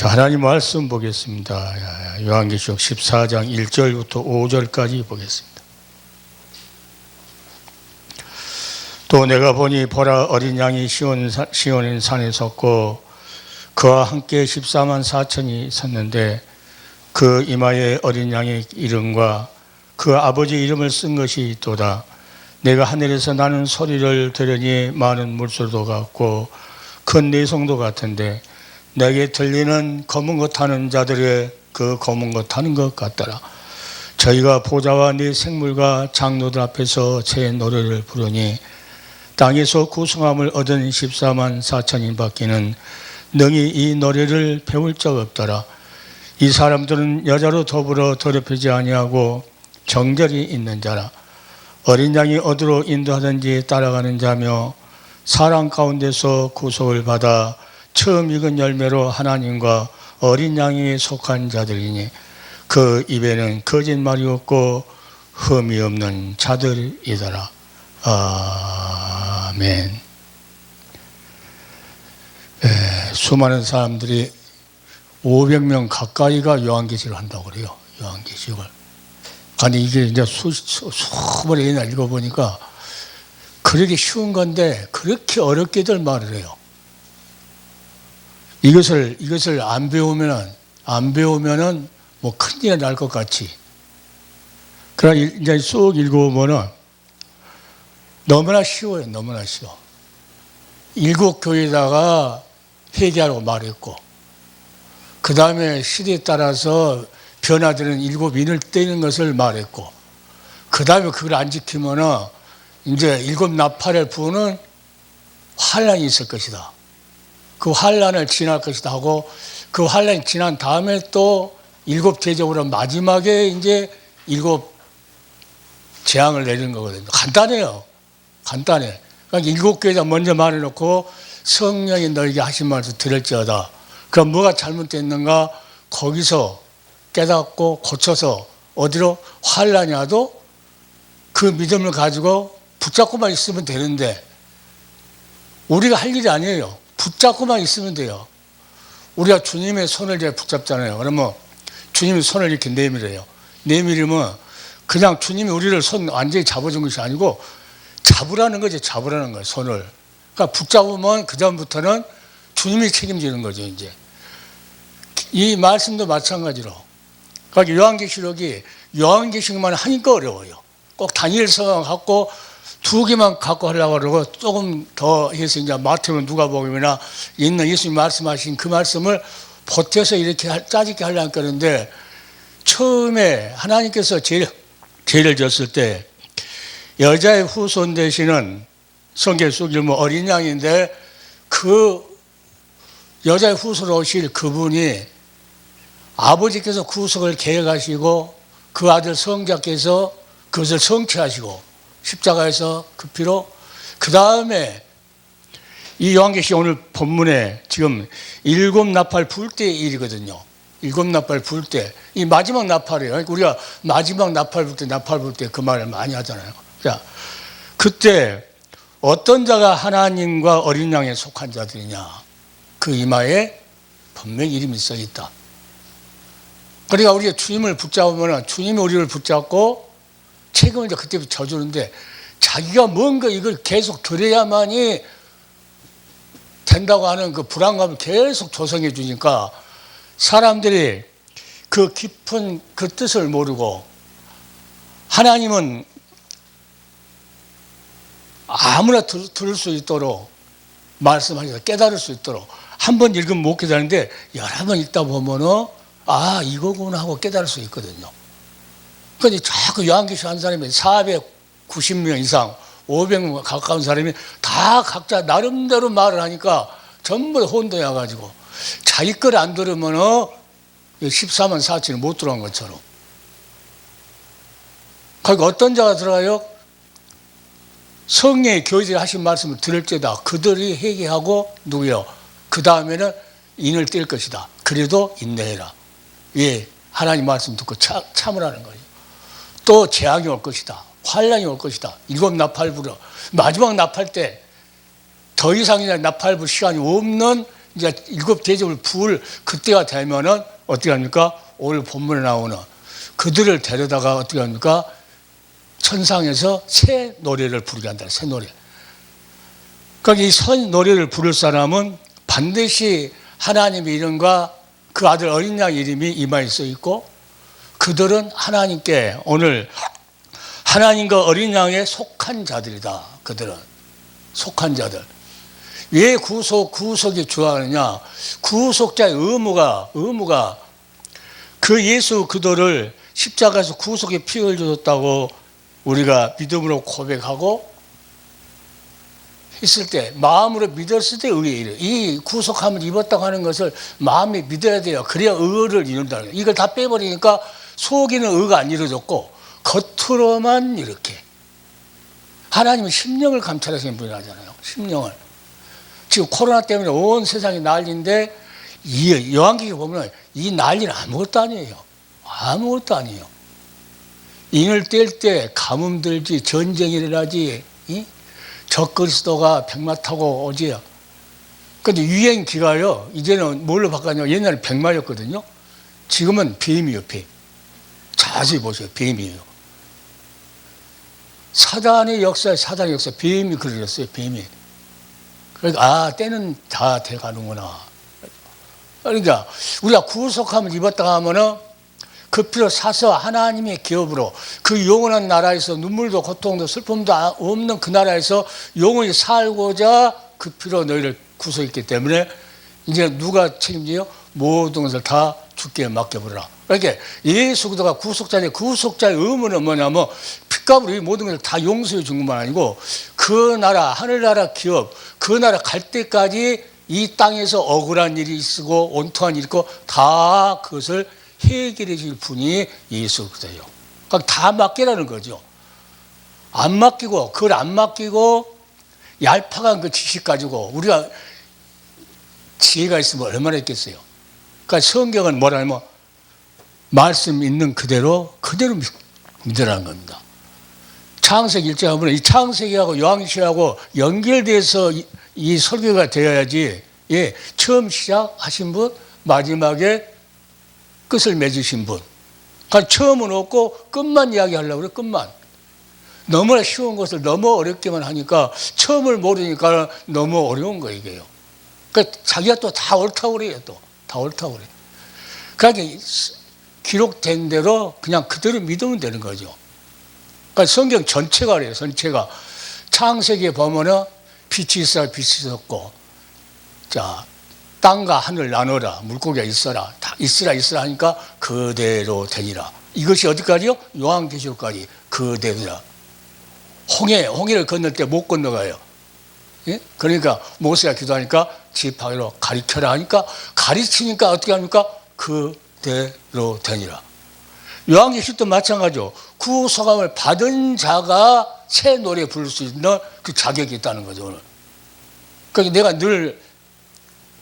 자, 하나님 말씀 보겠습니다. 요한계시록 14장 1절부터 5절까지 보겠습니다. 또 내가 보니 보라 어린 양이 시온 산에 섰고 그와 함께 14만 4천이 섰는데 그 이마에 어린 양의 이름과 그 아버지 이름을 쓴 것이 있도다. 내가 하늘에서 나는 소리를 들으니 많은 물소리도 같고 큰 내성도 같은데 내게 들리는 검은 것 타는 자들의 그 검은 것 타는 것 같더라. 저희가 보좌와 네 생물과 장로들 앞에서 새 노래를 부르니 땅에서 구성함을 얻은 14만 4천인 밖에는 능히 이 노래를 배울 적 없더라. 이 사람들은 여자로 더불어 더럽히지 아니하고 정결이 있는 자라. 어린 양이 어디로 인도하든지 따라가는 자며 사람 가운데서 구속을 받아 처음 익은 열매로 하나님과 어린 양이 속한 자들이니 그 입에는 거짓말이 없고 흠이 없는 자들이더라. 아멘. 수많은 사람들이 500명 가까이가 요한계시를 한다고 그래요. 요한계시를. 아니 이게 이제 수번에 읽어보니까 그렇게 쉬운 건데 그렇게 어렵게들 말을 해요. 이것을 안 배우면은 뭐 큰일이 날 것 같이. 그러나 이제 쭉 읽어보면은 너무나 쉬워요. 너무나 쉬워. 일곱 교회에다가 회개하라고 말했고, 그 다음에 시대에 따라서 변화되는 일곱 인을 떼는 것을 말했고, 그 다음에 그걸 안 지키면은 이제 일곱 나팔을 부는 환란이 있을 것이다. 그 환란을 지날 것이다 하고, 그 환란이 지난 다음에 또 일곱 대접으로 마지막에 이제 일곱 재앙을 내리는 거거든요. 간단해요. 간단해. 그러니까 일곱 교회에다 먼저 말해놓고 성령이 너에게 하신 말을 들을지어다. 그럼 뭐가 잘못됐는가? 거기서 깨닫고 고쳐서 어디로 환란이 와도 그 믿음을 가지고 붙잡고만 있으면 되는데 우리가 할 일이 아니에요. 붙잡고만 있으면 돼요. 우리가 주님의 손을 이제 붙잡잖아요. 그러면 주님의 손을 이렇게 내밀어요. 내밀으면 그냥 주님이 우리를 손 완전히 잡아준 것이 아니고 잡으라는 거죠. 잡으라는 거예요. 손을. 그러니까 붙잡으면 그다음부터는 주님이 책임지는 거죠. 이제 이 말씀도 마찬가지로. 그러니까 요한계시록만 하니까 어려워요. 꼭 다니엘 서강 갖고 두 개만 갖고 하려고 그러고 조금 더 해서 이제 마태복음 누가복음이나 있는 예수님 말씀하신 그 말씀을 보태서 이렇게 짜집게 하려고 그러는데 처음에 하나님께서 죄를 졌을 때 여자의 후손 되시는 성경 속 이름은 어린 양인데 그 여자의 후손으로 오실 그분이 아버지께서 구속을 계획하시고 그 아들 성자께서 그것을 성취하시고 십자가에서 그 피로 그 다음에 이 요한계시록 오늘 본문에 지금 일곱 나팔 불 때의 일이거든요. 일곱 나팔 불 때. 이 마지막 나팔이에요. 우리가 마지막 나팔 불 때 그 말을 많이 하잖아요. 자, 그때 어떤 자가 하나님과 어린 양에 속한 자들이냐. 그 이마에 분명히 이름이 써 있다. 그러니까 우리가 주님을 붙잡으면 주님이 우리를 붙잡고 책임을 이제 그때부터 져주는데 자기가 뭔가 이걸 계속 들어야만이 된다고 하는 그 불안감을 계속 조성해 주니까 사람들이 그 깊은 그 뜻을 모르고 하나님은 아무나 들을 수 있도록 말씀하셔서 깨달을 수 있도록 한 번 읽으면 못 깨달는데 여러 번 읽다 보면은 아 이거구나 하고 깨달을 수 있거든요. 그런데 자꾸 요한계시록 한 사람이 490명 이상 500명 가까운 사람이 다 각자 나름대로 말을 하니까 전부 혼동해 가지고 자기 걸 안 들으면은 14만 4천이 못 들어간 것처럼. 그러니까 어떤 자가 들어가요? 성령의 교회들이 하신 말씀을 들을지어다. 그들이 회개하고 누구요? 그 다음에는 인을 뗄 것이다. 그래도 인내해라. 예, 하나님 말씀 듣고 참으라는 거예요. 또 재앙이 올 것이다. 환란이 올 것이다. 일곱 나팔 불어. 마지막 나팔 때 더 이상 나팔 불 시간이 없는 이제 일곱 대접을 부을 그때가 되면은 어떻게 합니까? 오늘 본문에 나오는 그들을 데려다가 어떻게 합니까? 천상에서 새 노래를 부르게 한다. 새 노래. 그러니까 이 새 노래를 부를 사람은 반드시 하나님의 이름과 그 아들 어린 양 이름이 이마에 써 있고, 그들은 하나님께 오늘 하나님과 어린 양에 속한 자들이다. 그들은 속한 자들. 왜 구속이 중요하느냐? 구속자의 의무가 그 예수 그들을 십자가에서 구속의 피 흘려줬다고 우리가 믿음으로 고백하고 했을 때, 마음으로 믿었을 때 의에 이르. 이 구속함을 입었다고 하는 것을 마음에 믿어야 돼요. 그래야 의를 이룬다는 거예요. 이걸 다 빼버리니까 속에는 의가 안 이루어졌고 겉으로만 이렇게. 하나님은 심령을 감찰하시는 분이라잖아요. 심령을. 지금 코로나 때문에 온 세상이 난리인데 이 요한계시에 보면 이 난리는 아무것도 아니에요. 아무것도 아니에요. 인을 뗄 때 가뭄 들지, 전쟁이 일어나지, 적그리스도가 백마 타고 오지요. 근데 유행기가요, 이제는 뭘로 바꿨냐면 옛날에 백마였거든요. 지금은 뱀이에요, 뱀. 자세히 보세요, 뱀이에요. 사단의 역사, 뱀이 그려졌어요, 뱀이. 그러니까, 때는 다 돼가는구나. 그러니까, 우리가 구속함을 입었다 하면은 그 피로 사서 하나님의 기업으로 그 영원한 나라에서 눈물도 고통도 슬픔도 없는 그 나라에서 영원히 살고자 그 피로 너희를 구속했기 때문에 이제 누가 책임져요? 모든 것을 다 주께 맡겨버려라. 그러니까 예수 그리스도가 구속자의 의무는 뭐냐면 핏값으로 이 모든 것을 다 용서해 준 것만 아니고 그 나라, 하늘나라 기업, 그 나라 갈 때까지 이 땅에서 억울한 일이 있고 원통한 일이 있고 다 그것을 해결해 줄 분이 예수 그리스도예요. 그러니까 다 맡기라는 거죠. 안 맡기고, 그걸 안 맡기고 얄팍한 그 지식 가지고 우리가 지혜가 있으면 얼마나 있겠어요. 그러니까 성경은 뭐라면 말씀 있는 그대로 믿으라는 겁니다. 창세기 1장에 보면 이 창세기하고 요한계시하고 연결돼서 이 설교가 되어야지, 처음 시작하신 분, 마지막에 끝을 맺으신 분. 그러니까 처음은 없고 끝만 이야기하려고 그래, 끝만. 너무나 쉬운 것을 너무 어렵게만 하니까 처음을 모르니까 너무 어려운 거예요, 이게요. 그러니까 자기가 또 다 옳다고 그래요, 또. 다 옳다고 그래요. 그러니까 기록된 대로 그냥 그대로 믿으면 되는 거죠. 그러니까 성경 전체가 그래요, 전체가. 창세기에 보면은 빛이 있어야 빛이 있었고, 자, 땅과 하늘 나눠라, 물고기가 있어라, 다 있으라 하니까 그대로 되니라. 이것이 어디까지요? 요한계시록까지 그대로라. 홍해를 건널 때 못 건너가요. 예? 그러니까 모세가 기도하니까 지팡이로 가리켜라 하니까 가르치니까 어떻게 합니까? 그대로 되니라. 요한계시록도 마찬가지죠. 구속함을 받은 자가 새 노래 부를 수 있는 그 자격이 있다는 거죠, 오늘. 그러니까 내가 늘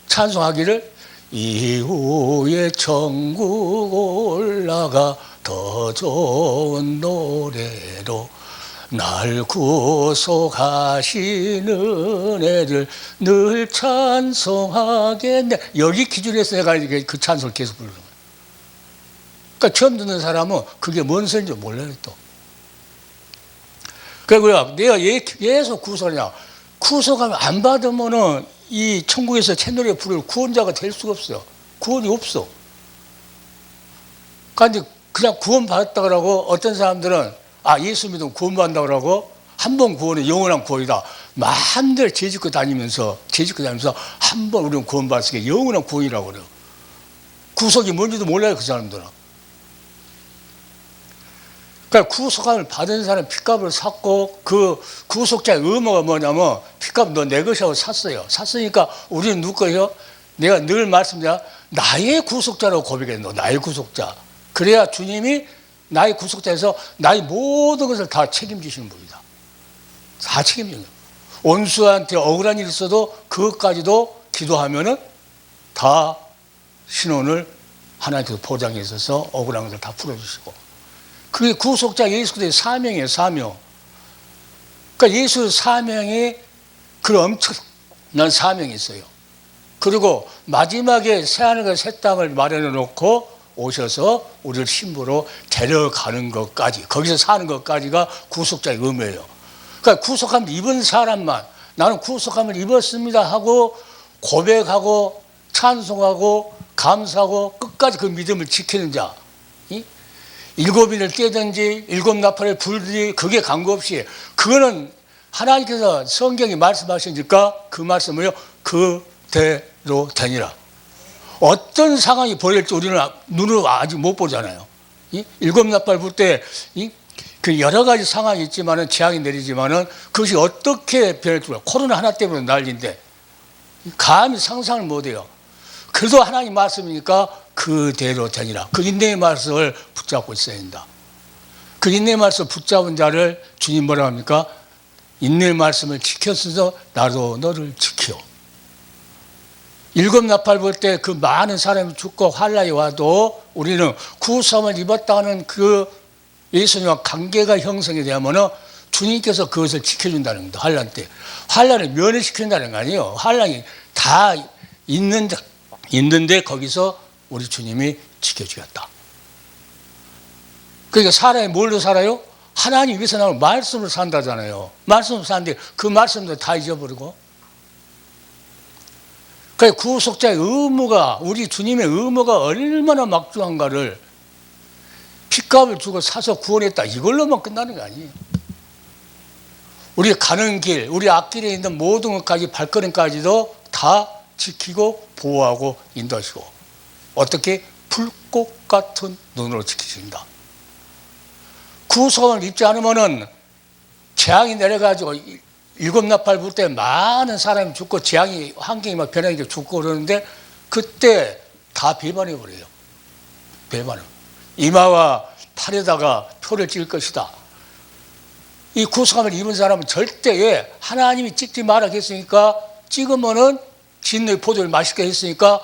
찬송하기를 이후에 천국 올라가 더 좋은 노래로 날 구속하시는 애를 늘 찬송하겠네. 여기 기준에서 내가 그 찬송을 계속 부르는 거예요. 그러니까 처음 듣는 사람은 그게 뭔 소리인지 몰라요, 또. 그리고요, 내가 계속 구속하냐. 구속하면 안 받으면은 이 천국에서 채널에 부를 구원자가 될 수가 없어요. 구원이 없어. 그러니까 그냥 구원 받았다 그러고 어떤 사람들은 예수 믿으면 구원 받는다고 그러고 한 번 구원은 영원한 구원이다. 마음대로 죄짓고 다니면서 한 번 우리는 구원 받았으니까 영원한 구원이라고 그래요. 구속이 뭔지도 몰라요, 그 사람들은. 그러니까 구속함을 받은 사람 핏값을 샀고 그 구속자의 의무가 뭐냐면 핏값 너 내 것이라고 샀어요. 샀으니까 우리는 누구 거예요? 내가 늘 말씀드려 나의 구속자라고 고백해. 너 나의 구속자. 그래야 주님이 나의 구속자에서 나의 모든 것을 다 책임지시는 분이다. 다 책임지는 거예요. 원수한테 억울한 일이 있어도 그것까지도 기도하면은 다 신원을 하나님께서 보장해 있어서 억울한 것을 다 풀어주시고. 그게 구속자 예수 그리스도의 사명이에요, 사명. 그러니까 예수 사명에 그런 엄청난 사명이 있어요. 그리고 마지막에 새하늘과 새 땅을 마련해 놓고 오셔서 우리를 신부로 데려가는 것까지, 거기서 사는 것까지가 구속자의 의미예요. 그러니까 구속함을 입은 사람만, 나는 구속함을 입었습니다 하고 고백하고 찬송하고 감사하고 끝까지 그 믿음을 지키는 자, 일곱인을 깨든지 일곱 나팔을 불든지 그게 관계없이, 그거는 하나님께서 성경이 말씀하시니까 그 말씀을요 그대로 되니라. 어떤 상황이 벌일지 우리는 눈으로 아직 못 보잖아요. 일곱 나팔 불 때 그 여러 가지 상황이 있지만은, 재앙이 내리지만은 그것이 어떻게 변할지 몰라요. 코로나 하나 때문에 난리인데 감히 상상을 못해요. 그래도 하나님 말씀이니까 그대로 되니라. 그 인내의 말씀을 붙잡고 있어야 한다. 그 인내의 말씀을 붙잡은 자를 주님 뭐라 합니까? 인내의 말씀을 지켰어서 나도 너를 지켜. 일곱 나팔 불 때 그 많은 사람이 죽고 환란이 와도 우리는 구속함을 입었다는 그 예수님과 관계가 형성이 되면은 주님께서 그것을 지켜준다는 겁니다. 환란 때. 환란을 면해시킨다는 거 아니에요. 환란이 다 있는데 거기서 우리 주님이 지켜주겠다. 그러니까 사람이 뭘로 살아요? 하나님 위해서 나오는 말씀으로 산다잖아요. 말씀으로 사는데 그 말씀도 다 잊어버리고. 그러니까 구속자의 의무가, 우리 주님의 의무가 얼마나 막중한가를, 핏값을 주고 사서 구원했다, 이걸로만 끝나는 거 아니에요. 우리 가는 길, 우리 앞길에 있는 모든 것까지, 발걸음까지도 다 지키고 보호하고 인도하시고, 어떻게? 불꽃 같은 눈으로 지키신다. 구속을 입지 않으면은 재앙이 내려가지고 일곱 나팔 불 때 많은 사람이 죽고 재앙이, 환경이 막 변하니까 죽고 그러는데 그때 다 배반해버려요. 배반을. 이마와 팔에다가 표를 찍을 것이다. 이 구속함을 입은 사람은 절대, 하나님이 찍지 말라 했으니까, 찍으면은 진노의 포도를 맛있게 했으니까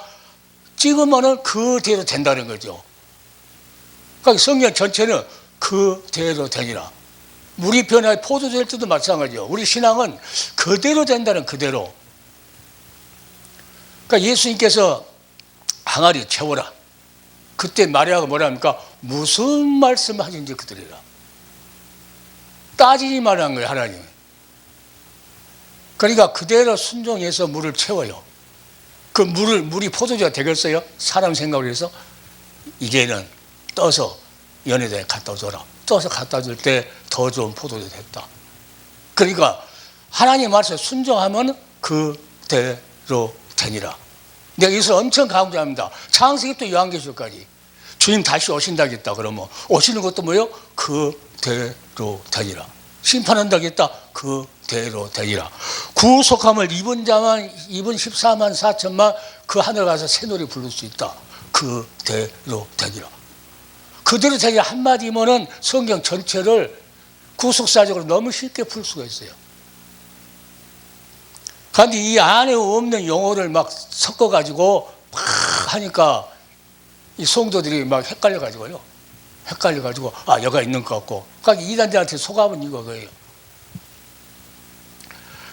찍으면은 그대로 된다는 거죠. 그러니까 성경 전체는 그대로 되니라. 물이 변화해 포도 될 때도 마찬가지죠. 우리 신앙은 그대로 된다는, 그대로. 그러니까 예수님께서 항아리 채워라. 그때 마리아가 뭐라 합니까? 무슨 말씀을 하신지 그들이라. 따지지 말라는 거예요, 하나님. 그러니까 그대로 순종해서 물을 채워요. 그 물이 포도주가 되겠어요? 사람 생각을 해서 이제는 떠서 연회장에 갖다 줘라. 떠서 갖다 줄 때 더 좋은 포도주 됐다. 그러니까 하나님 말씀에 순종하면 그대로 되니라. 내가 이것을 엄청 강조합니다. 창세기부터 요한계시록까지. 주님 다시 오신다겠다 그러면 오시는 것도 뭐예요? 그대로 되니라. 심판한다겠다. 그대로 되니라. 구속함을 입은 자만, 입은 14만 4천만 그 하늘 가서 새노래 부를 수 있다. 그대로 되니라. 그대로 되니라 한마디면은 성경 전체를 구속사적으로 너무 쉽게 풀 수가 있어요. 그런데 이 안에 없는 용어를 막 섞어가지고 막 하니까 이 성도들이 막 헷갈려가지고요. 헷갈려가지고, 아, 여가 있는 것 같고. 그러니까 이단들한테 속아본 이거예요.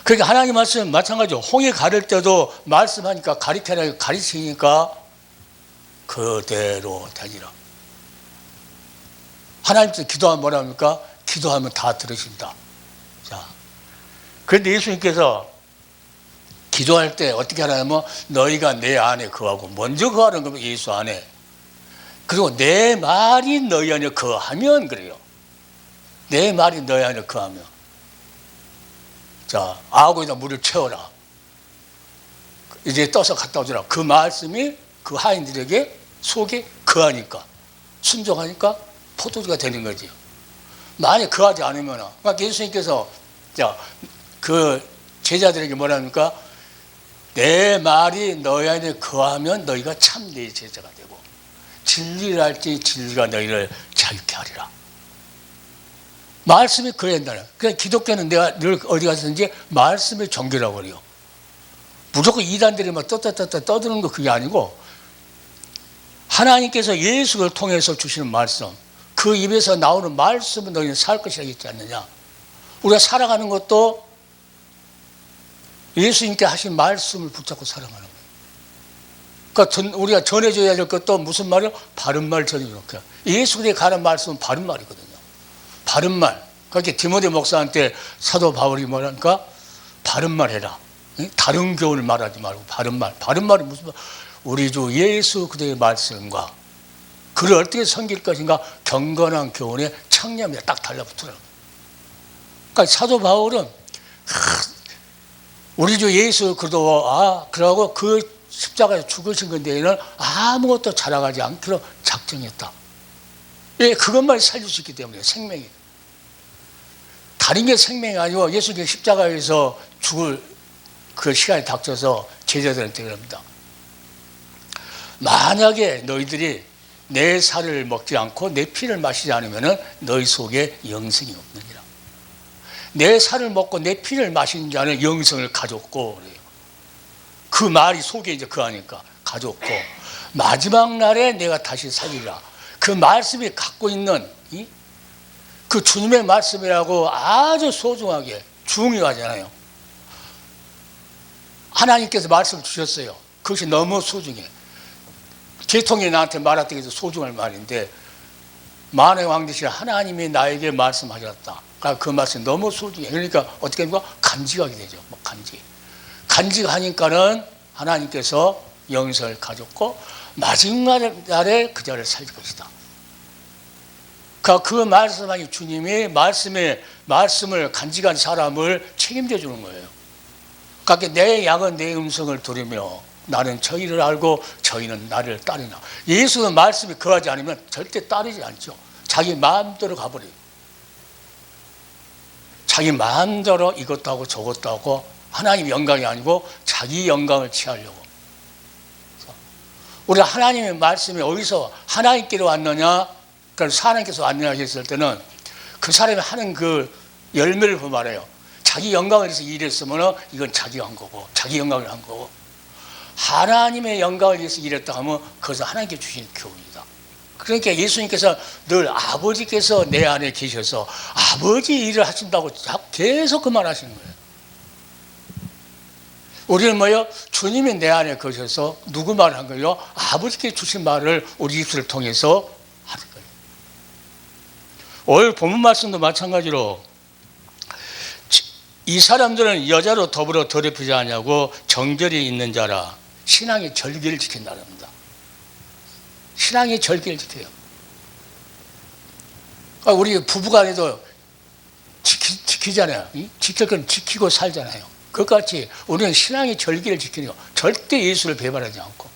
그러니까 하나님 말씀 마찬가지로 홍해 가를 때도 말씀하니까 가리켜라, 가르치니까 그대로 되니라. 하나님께서 기도하면 뭐라 합니까? 기도하면 다 들으신다. 자, 그런데 예수님께서 기도할 때 어떻게 하냐면 너희가 내 안에 거하고, 먼저 거하는 거면 예수 안에. 그리고 내 말이 너희 안에 거하면, 그래요. 내 말이 너희 안에 거하면. 자, 아구에다 물을 채워라. 이제 떠서 갖다 오더라. 그 말씀이 그 하인들에게 속에 거하니까, 순종하니까 포도주가 되는 거죠. 만약 거하지 않으면, 그러니까 예수님께서 자, 그 제자들에게 뭐라 합니까? 내 말이 너희 안에 거하면 너희가 참 내 제자가 되고 진리를 알지 진리가 너희를 자유케 하리라. 말씀이 그래야 된다는. 그러니까 기독교는 내가 늘 어디 가서든지 말씀의 종교라고 그래요. 무조건 이단들이 막 떠드는 거 그게 아니고, 하나님께서 예수를 통해서 주시는 말씀, 그 입에서 나오는 말씀은 너희는 살 것이라고 했지 않느냐. 우리가 살아가는 것도 예수님께 하신 말씀을 붙잡고 살아가는 거예요. 그러니까 우리가 전해줘야 될 것도 무슨 말이요? 바른 말 전해주는 거야. 예수 그리스도에 관한 말씀은 바른 말이거든요. 바른 말. 그렇게 디모데 목사한테 사도 바울이 뭐라니까? 바른 말 해라. 다른 교훈을 말하지 말고 바른 말. 바른 말이 무슨 말? 우리 주 예수 그리스도의 말씀과 그를 어떻게 섬길 것인가? 경건한 교훈에 청렴에 딱 달라붙더라고요. 그러니까 사도 바울은 우리 주 예수 그리스도 그러고 그 십자가에 죽으신 건데는 아무것도 자랑하지 않기로 작정했다. 예, 그것만 살릴 수 있기 때문에 생명이. 다른 게 생명이 아니고 예수님이 십자가에서 죽을 그 시간이 닥쳐서 제자들한테 그럽니다. 만약에 너희들이 내 살을 먹지 않고 내 피를 마시지 않으면 너희 속에 영생이 없느니라. 내 살을 먹고 내 피를 마시는 자는 영생을 가졌고 그래요. 그 말이 속에 이제 그 하니까 가졌고 마지막 날에 내가 다시 살리라. 그 말씀이 갖고 있는 그 주님의 말씀이라고 아주 소중하게 중요하잖아요. 하나님께서 말씀을 주셨어요. 그것이 너무 소중해. 계통이 나한테 말했던 게 소중한 말인데 만왕의 왕 되신 하나님이 나에게 말씀하셨다. 그 말씀이 너무 소중해. 그러니까 어떻게 됩니까? 간직하게 되죠. 간직하니까는 하나님께서 영생을 가졌고 마지막 날에 그 자를 살릴 것이다. 그 말씀하니 주님이 말씀을 간직한 사람을 책임져 주는 거예요. 그러니까 내 양은 내 음성을 들으며 나는 저희를 알고 저희는 나를 따르나. 예수는 말씀이 거하지 않으면 절대 따르지 않죠. 자기 마음대로 가버려요. 자기 마음대로 이것도 하고 저것도 하고 하나님 영광이 아니고 자기 영광을 취하려고. 우리가 하나님의 말씀이 어디서 하나님께로 왔느냐, 그래서 하나님께서 왔느냐 했을 때는 그 사람이 하는 그 열매를 보면 알아요. 자기 영광을 위해서 일했으면 이건 자기가 한 거고 자기 영광을 한 거고, 하나님의 영광을 위해서 일했다 하면 그것은 하나님께 주신 교훈이다. 그러니까 예수님께서 늘 아버지께서 내 안에 계셔서 아버지 일을 하신다고 계속 그 말 하시는 거예요. 우리는 뭐요? 주님이 내 안에 계셔서 누구 말을 한 거예요? 아버지께 주신 말을 우리 입술을 통해서 하는 거예요. 오늘 본문 말씀도 마찬가지로 이 사람들은 여자로 더불어 더럽히지 않냐고 정결이 있는 자라 신앙의 절기를 지킨다는 겁니다. 신앙의 절기를 지켜요. 우리 부부간에도 지키잖아요. 지킬 건 지키고 살잖아요. 그것같이 우리는 신앙의 절기를 지키는 거. 절대 예수를 배반하지 않고.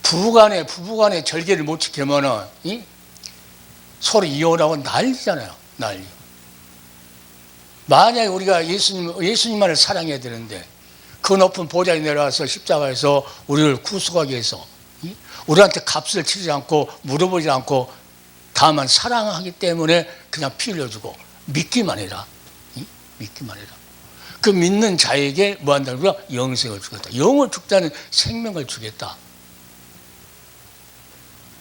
부부간에 절기를 못 지키면 서로 이혼하고 난리잖아요. 난리. 만약에 우리가 예수님만을 사랑해야 되는데 그 높은 보좌에 내려와서 십자가에서 우리를 구속하기 위해서 우리한테 값을 치지 않고 물어보지 않고 다만 사랑하기 때문에 그냥 피 흘려주고 믿기만 해라. 믿기만 해라. 그 믿는 자에게 뭐 한다는 거야? 영생을 주겠다. 영을 죽자는 생명을 주겠다.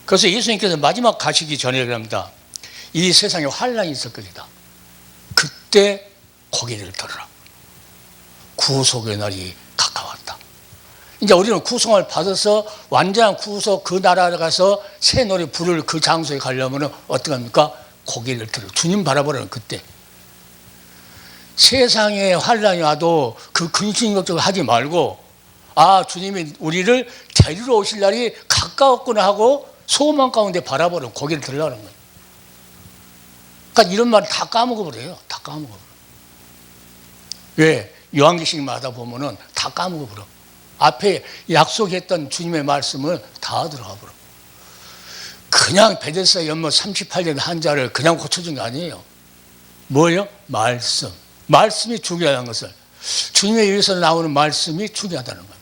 그래서 예수님께서 마지막 가시기 전에 그럽니다. 이 세상에 환난이 있을 것이다. 그때 고개를 들어라. 구속의 날이 가까웠다. 이제 우리는 구속을 받아서 완전한 구속 그 나라에 가서 새 노래 부를 그 장소에 가려면 어떻게 합니까? 고개를 들어. 주님 바라보라는 그때. 세상에 환난이 와도 그 근심 걱정을 하지 말고 주님이 우리를 데리러 오실 날이 가까웠구나 하고 소망 가운데 바라보는 고개를 들으라는 거예요. 그러니까 이런 말 다 까먹어버려요. 다 까먹어버려. 왜? 요한계시록마다 보면은 다 까먹어버려. 앞에 약속했던 주님의 말씀을 다 들어가 버려. 그냥 베데스다 연못 38년 환자를 그냥 고쳐준 게 아니에요. 뭐예요? 말씀. 말씀이 중요하다는 것을, 주님의 입에서 나오는 말씀이 중요하다는 겁니다.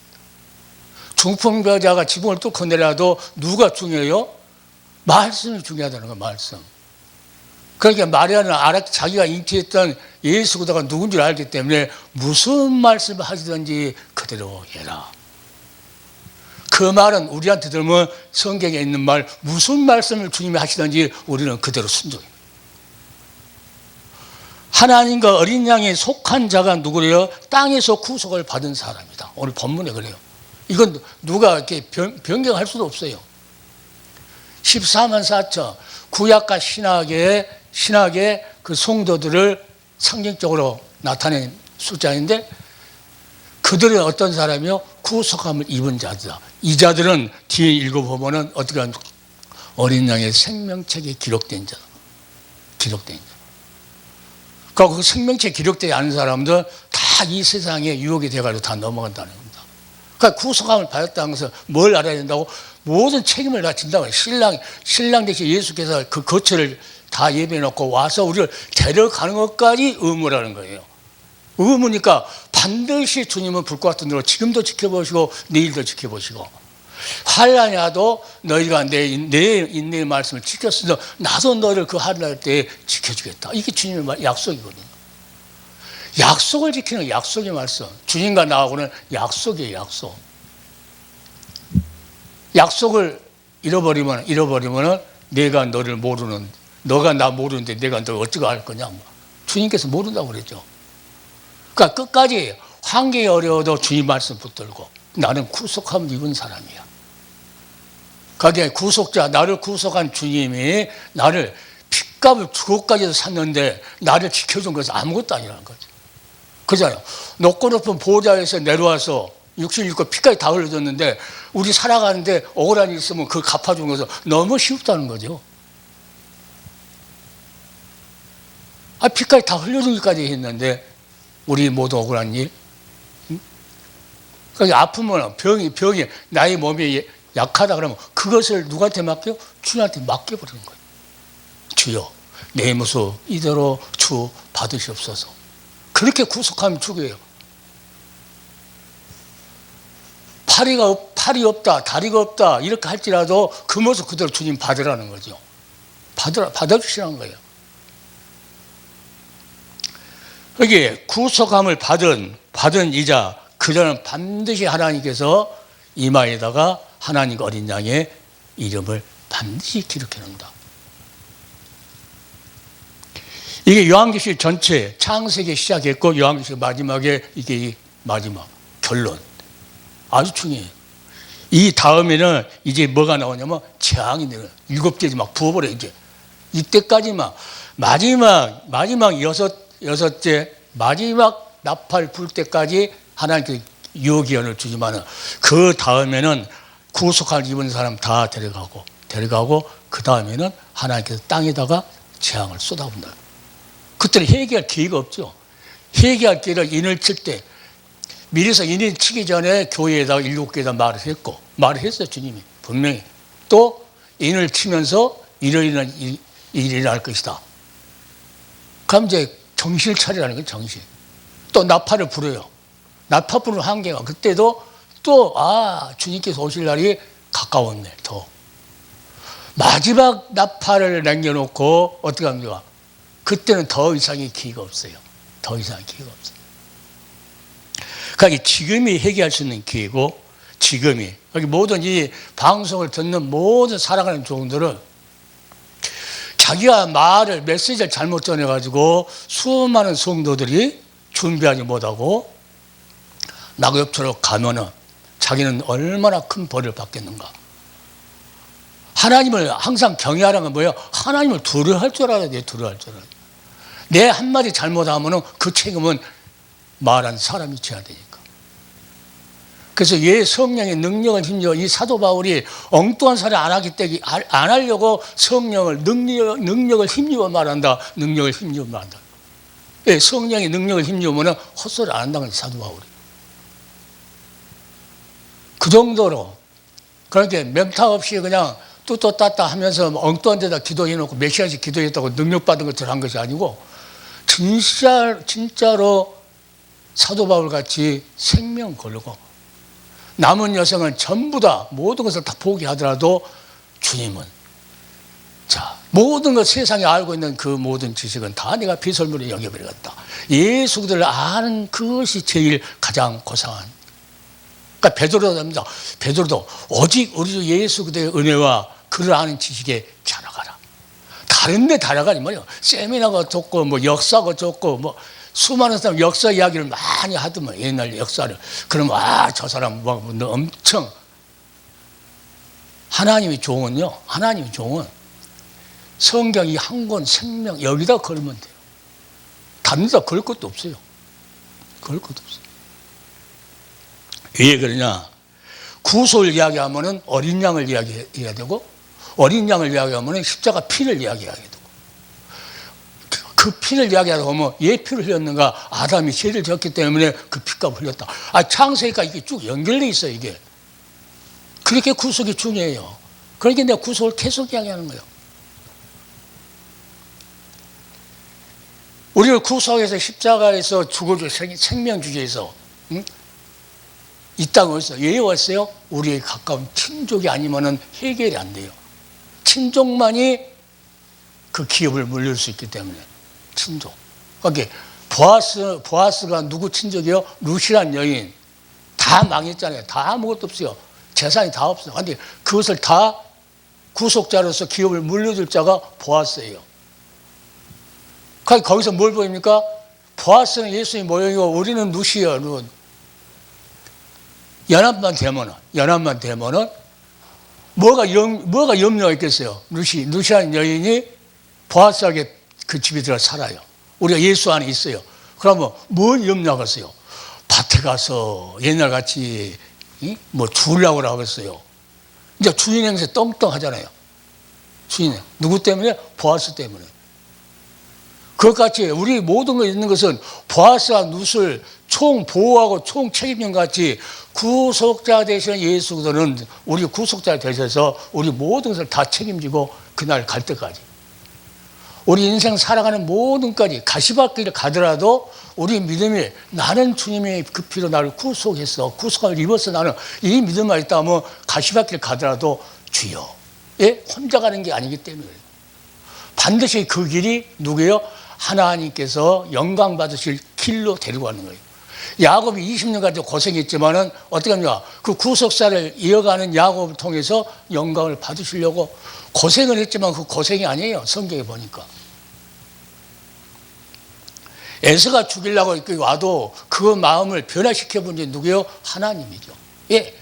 중풍병자가 지붕을 뚫고 내려도 누가 중요해요? 말씀이 중요하다는 거예요. 말씀. 그러니까 마리아는 자기가 잉태했던 예수 그리스도가 누군지 알기 때문에 무슨 말씀을 하시든지 그대로 해라. 그 말은 우리한테 들으면 성경에 있는 말, 무슨 말씀을 주님이 하시든지 우리는 그대로 순종해요. 하나님과 어린 양에 속한 자가 누구래요? 땅에서 구속을 받은 사람이다. 오늘 본문에 그래요. 이건 누가 이렇게 변경할 수도 없어요. 14만 4천 구약과 신학의 그 성도들을 상징적으로 나타낸 숫자인데 그들은 어떤 사람이요? 구속함을 입은 자들이다. 이 자들은 뒤에 읽어보면은 어떻게 하면 어린 양의 생명책에 기록된 자. 기록된 자. 그러니까 그 생명책에 기록되지 않은 사람들 다 이 세상에 유혹이 돼가지고 다 넘어간다는 겁니다. 그러니까 구속함을 받았다는 것은 뭘 알아야 된다고? 모든 책임을 다 진다고 해요. 신랑 대신 예수께서 그 거처를 다 예배해 놓고 와서 우리를 데려가는 것까지 의무라는 거예요. 의무니까 반드시 주님은 불과 같은 대로 지금도 지켜보시고 내일도 지켜보시고 환난이 와도 너희가 내 인내의 말씀을 지켰으면 나도 너를 그 환난할 때에 지켜주겠다. 이게 주님의 약속이거든요. 약속을 지키는 약속의 말씀. 주님과 나하고는 약속이에요. 약속. 약속을 잃어버리면 내가 너를 모르는, 너가 나 모르는데 내가 너 어찌가 알 거냐. 주님께서 모른다고 그랬죠. 그러니까 끝까지 환경이 어려워도 주님 말씀 붙들고 나는 구속함을 입은 사람이야. 그게 구속자, 나를 구속한 주님이 나를 핏값을 주고까지도 샀는데 나를 지켜준 것은 아무것도 아니라는 거죠. 그잖아요. 높고 높은 보좌에서 내려와서 육신 잃고 피까지 다 흘려줬는데 우리 살아가는데 억울한 일 있으면 그걸 갚아준 것은 너무 쉽다는 거죠. 피까지 다 흘려주기까지 했는데 우리 모두 억울한 일. 그러니까 아프면 병이 나의 몸이 약하다 그러면 그것을 누구한테 맡겨? 주님한테 맡겨버리는 거예요. 주여 내 모습 이대로 주 받으시옵소서. 그렇게 구속하면 죽어요. 팔이 없다, 다리가 없다 이렇게 할지라도 그 모습 그대로 주님 받으라는 거죠. 받아주시라는 거예요. 여기 구속함을 받은 이자 그들은 반드시 하나님께서 이마에다가 하나님과 어린 양의 이름을 반드시 기록해 놓는다. 이게 요한계시록 전체 창세기 시작했고 요한계시록 마지막에 이게 마지막 결론 아주 중요해요. 이 다음에는 이제 뭐가 나오냐면 재앙이 내려 7개 막 부어버려. 이제 이때까지만 마지막 여섯째 마지막 나팔 불 때까지 하나님께 유기언을 주지만은 그 다음에는 구속할 입은 사람 다 데려가고 그 다음에는 하나님께서 땅에다가 재앙을 쏟아본다. 그때는 회개할 기회가 없죠. 회개할 기회를 인을 칠 때 미리서 인을 치기 전에 교회에다가 7개에다 말을 했어요. 주님이 분명히. 또 인을 치면서 이러이러한 일이 일어날 것이다. 그럼 이제 정신을 차리라는 거예요. 정신. 또 나팔을 불어요. 나팔 부르는 한계가 그때도 또 주님께서 오실 날이 가까웠네. 더 마지막 나팔을 남겨놓고 어떻게 합니까? 그때는 더 이상의 기회가 없어요. 더 이상의 기회가 없어요. 그러니까 지금이 회개할 수 있는 기회고 지금이 여기 모든 이 방송을 듣는 모든 살아가는 종들은 자기가 메시지를 잘못 전해가지고 수많은 성도들이 준비하지 못하고 낙엽처럼 가면은 자기는 얼마나 큰 벌을 받겠는가. 하나님을 항상 경외하라는 건 뭐예요? 하나님을 두려워할 줄 알아야 돼요. 두려워할 줄 알아야 돼요. 내 한마디 잘못하면은 그 책임은 말한 사람이 져야 되니까. 그래서 성령의 능력을 힘줘 이 사도 바울이 엉뚱한 소리 안 하기 때문에 안 하려고 성령을 능력을 힘주어 말한다. 능력을 힘주어 말한다. 예, 성령의 능력을 힘주면은 헛소리 안 한다는 거예요. 사도 바울이. 그 정도로 그렇게 명타 없이 그냥 뚜뚜 따따 하면서 엉뚱한 데다 기도해놓고 몇 시간씩 기도했다고 능력받은 것처럼 한 것이 아니고 진짜로 사도 바울 같이 생명 걸고 남은 여생은 전부 다 모든 것을 다 포기하더라도 주님은 모든 것 세상에 알고 있는 그 모든 지식은 다 내가 비설물에 여겨버리겠다. 예수 그들을 아는 그것이 제일 가장 고상한. 그러니까 베드로도 합니다. 베드로도 오직 우리 주 예수 그들의 은혜와 그를 아는 지식에 자라가라. 다른 데 달아가니 뭐요? 세미나가 좋고 뭐 역사가 좋고 뭐 수많은 사람 역사 이야기를 많이 하더만, 옛날 역사를. 그러면 저 사람 뭐 엄청. 하나님의 종은요, 하나님의 종은 성경 이 한 권 생명 여기다 걸면 돼요. 다른 데다 걸 것도 없어요. 걸 것도 없어요. 왜 그러냐? 구속을 이야기하면은 어린 양을 이야기해야 되고, 어린 양을 이야기하면은 십자가 피를 이야기해야 되고, 그 피를 이야기하다 보면 왜 피를 흘렸는가? 아담이 죄를 졌기 때문에 그 피값을 흘렸다. 창세기가 이게 쭉 연결돼 있어요, 이게. 그렇게 구속이 중요해요. 그러니까 내가 구속을 계속 이야기하는 거예요. 우리를 구속해서 십자가에서 죽어줄 생명주기 위해서 이 땅에 왔어요. 왜 왔어요? 우리의 가까운 친족이 아니면 해결이 안 돼요. 친족만이 그 기업을 물릴 수 있기 때문에. 친족. 그러니까 보아스가 누구 친족이요? 루시란 여인. 다 망했잖아요. 다 아무것도 없어요. 재산이 다 없어요. 그런데 그것을 다 구속자로서 기업을 물려줄 자가 보아스예요. 거기서 뭘 보입니까? 보아스는 예수의 모형이고 우리는 루시예요. 루. 연합만 되면은 뭐가 염려가 있겠어요? 루시한 여인이 보아스에게 그 집에 들어 살아요. 우리가 예수 안에 있어요. 그러면 뭘 염려가 있어요? 밭에 가서 옛날같이 뭐 주려고 하겠어요. 이제 주인 행세 떵떵하잖아요. 주인 누구 때문에? 보아스 때문에. 그것같이 우리 모든 거 있는 것은 보아스와 룻을 총 보호하고 총 책임진 것 같이 구속자 되시는 예수 그리스도는 우리 구속자 되셔서 우리 모든 것을 다 책임지고 그날 갈 때까지 우리 인생 살아가는 모든 까지 가시밭길을 가더라도 우리 믿음이 나는 주님의 그 피로 나를 구속했어. 구속을 입었어. 나는 이 믿음만 있다면 가시밭길 가더라도 주여. 예? 혼자 가는 게 아니기 때문에 반드시 그 길이 누구예요? 하나님께서 영광 받으실 길로 데리고 가는 거예요. 야곱이 20년까지 고생했지만은 어떻게 합니까? 그 구속사를 이어가는 야곱을 통해서 영광을 받으시려고 고생을 했지만 그 고생이 아니에요. 성경에 보니까. 에서가 죽이려고 와도 그 마음을 변화시켜 본 게 누구예요? 하나님이죠. 예.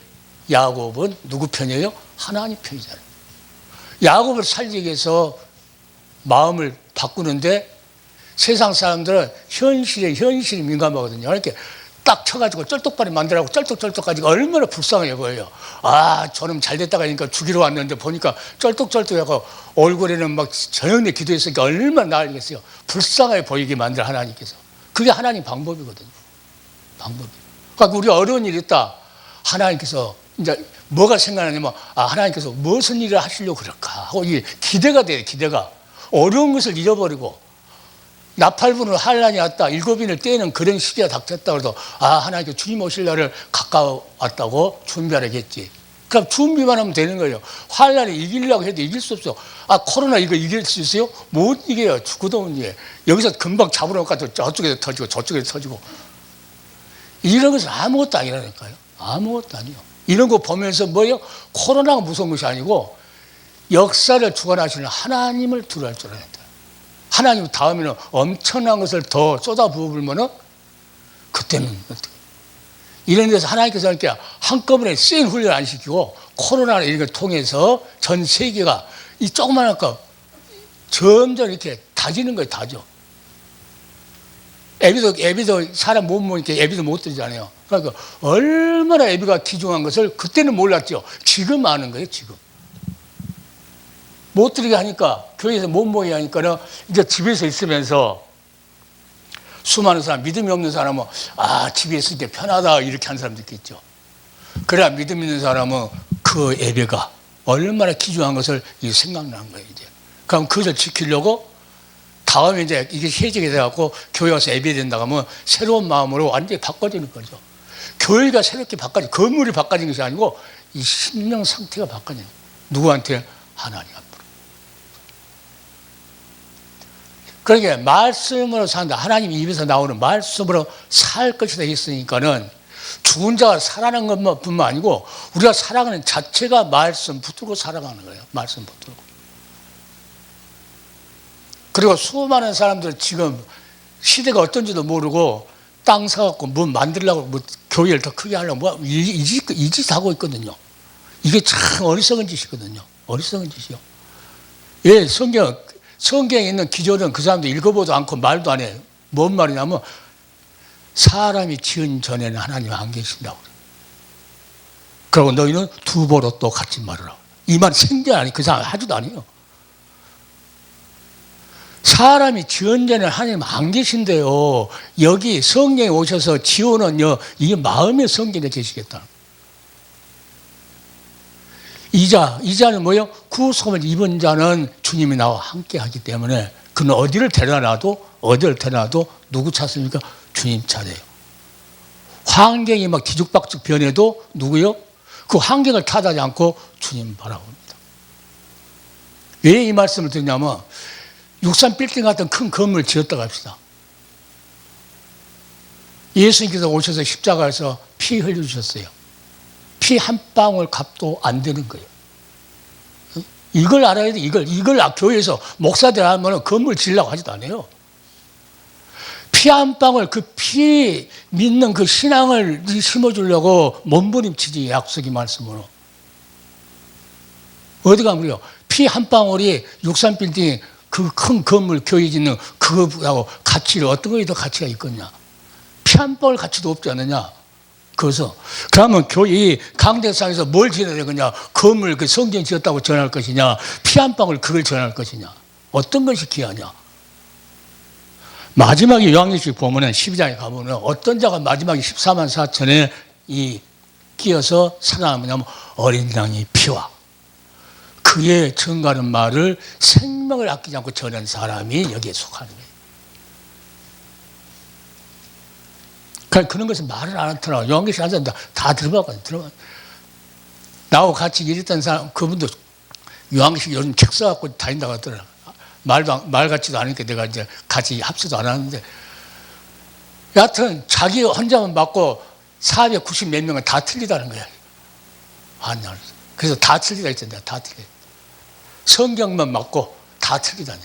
야곱은 누구 편이에요? 하나님 편이잖아요. 야곱을 살리기 위해서 마음을 바꾸는데 세상 사람들은 현실에 민감하거든요. 이렇게 딱 쳐가지고 쩔뚝발이 만들라고 쩔뚝쩔뚝 가지고 얼마나 불쌍해 보여요. 저놈 잘 됐다가 하니까 죽이러 왔는데 보니까 쩔뚝쩔뚝하고 얼굴에는 막 저녁에 기도했으니까 얼마나 나아지겠어요. 불쌍해 보이게 만들 하나님께서. 그게 하나님 방법이거든요. 방법이. 그러니까 우리가 어려운 일이 있다. 하나님께서 이제 뭐가 생각나냐면 하나님께서 무슨 일을 하시려고 그럴까 하고 이게 기대가 돼요. 기대가. 어려운 것을 잃어버리고 나팔부는 환란이 왔다. 7인을 떼는 그런 시기가 닥쳤다. 그래서 하나님께 주님 오실 날을 가까워왔다고 준비하라겠지. 그럼 준비만 하면 되는 거예요. 환란을 이기려고 해도 이길 수 없어. 코로나 이거 이길 수 있어요? 못 이겨요. 죽어도 못 이겨요. 여기서 금방 잡으러 가도 저쪽에서 터지고 저쪽에서 터지고. 이런 것은 아무것도 아니라니까요. 아무것도 아니에요. 이런 거 보면서 뭐예요? 코로나가 무서운 것이 아니고 역사를 주관하시는 하나님을 두려워할 줄 알아야 돼요. 하나님 다음에는 엄청난 것을 더 쏟아부으면은 그때는 어떻게 이런 데서 하나님께서 이렇게 한꺼번에 센 훈련 안 시키고 코로나 이런 걸 통해서 전 세계가 이 조그만한 거 점점 이렇게 다지는 거예요. 다져. 애비도 사람 못 모니까 애비도 못 들잖아요. 그러니까 얼마나 애비가 귀중한 것을 그때는 몰랐죠. 지금 아는 거예요. 지금. 못 들게 하니까 교회에서 못 모이게 하니까는 이제 집에서 있으면서 수많은 사람 믿음이 없는 사람은 집에 있을 때 편하다 이렇게 하는 사람도 있겠죠. 그래야 믿음 있는 사람은 그 예배가 얼마나 귀중한 것을 생각나는 거예요. 이제 그럼 그것을 지키려고 다음에 이제 이게 해적이 돼갖고 교회 와서 예배된다고 하면 새로운 마음으로 완전히 바꿔지는 거죠. 교회가 새롭게 건물이 바꿔진 것이 아니고 이 심령 상태가 바꿔지는 거예요. 누구한테? 하나님 앞으로. 그러니까 말씀으로 산다. 하나님 입에서 나오는 말씀으로 살 것이다 했으니까는 죽은 자가 살아나는 것뿐만 아니고 우리가 살아가는 자체가 말씀 붙들고 살아가는 거예요. 말씀 붙들고. 그리고 수많은 사람들 지금 시대가 어떤지도 모르고 땅 사갖고 뭐 만들려고 뭐 교회를 더 크게 하려고 뭐 이 짓 하고 있거든요. 이게 참 어리석은 짓이거든요. 어리석은 짓이요. 예, 성경에 있는 기존은 그 사람도 읽어보도 않고 말도 안 해. 뭔 말이냐면 사람이 지은 전에는 하나님 안 계신다고 그래요. 그리고 너희는 두 보로 또 같이 말하라. 이 말 생전 아니 그 사람 하지도 아니에요. 사람이 지은 전에는 하나님 안 계신데요. 여기 성령에 오셔서 지오는요, 이 마음의 성경에 계시겠다. 이자는 뭐예요? 구속을 입은 자는 주님이 나와 함께 하기 때문에 그는 어디를 데려놔도 누구 찾습니까? 주님 차례예요. 환경이 막 뒤죽박죽 변해도 누구요? 그 환경을 탓하지 않고 주님 바라봅니다. 왜 이 말씀을 드리냐면 63 빌딩 같은 큰 건물을 지었다고 합시다. 예수님께서 오셔서 십자가에서 피 흘려주셨어요. 피 한 방울 값도 안 되는 거예요. 이걸 알아야 돼. 이걸 교회에서 목사들 하면 건물 지으려고 하지도 않아요. 피 한 방울 그 피 믿는 그 신앙을 심어주려고 몸부림치지 약속이 말씀으로. 어디가 그래요? 피 한 방울이 63 빌딩 그 큰 건물 교회 짓는 그거하고 가치를 어떤 거에 더 가치가 있겠냐? 피 한 방울 가치도 없지 않느냐? 그래서 그러면 교회 강대상에서 뭘 지어야 되겠냐? 건물 그 성경 지었다고 전할 것이냐? 피 한 방울 그걸 전할 것이냐? 어떤 것이 귀하냐? 마지막에 요한계시록 보면은 12장에 가보면 어떤 자가 마지막에 14만 4천에 이 끼어서 살아남으냐면 어린 양의 피와 그의 증가하는 말을 생명을 아끼지 않고 전한 사람이 여기에 속하는 거예요. 그런 것은 말을 안 하더라고요. 요한계시록 한 사람 다 들어봤거든요. 나하고 같이 일했던 사람, 그분도 요한계시록 요즘 책 써갖고 다닌다고 하더라고요. 말 같지도 않으니까 내가 이제 같이 합수도 안 하는데 여하튼 자기 혼자만 맞고 490 몇 명은 다 틀리다는 거야. 그래서 다 틀리다 했잖아요. 다 틀리다. 성경만 맞고 다 틀리다냐.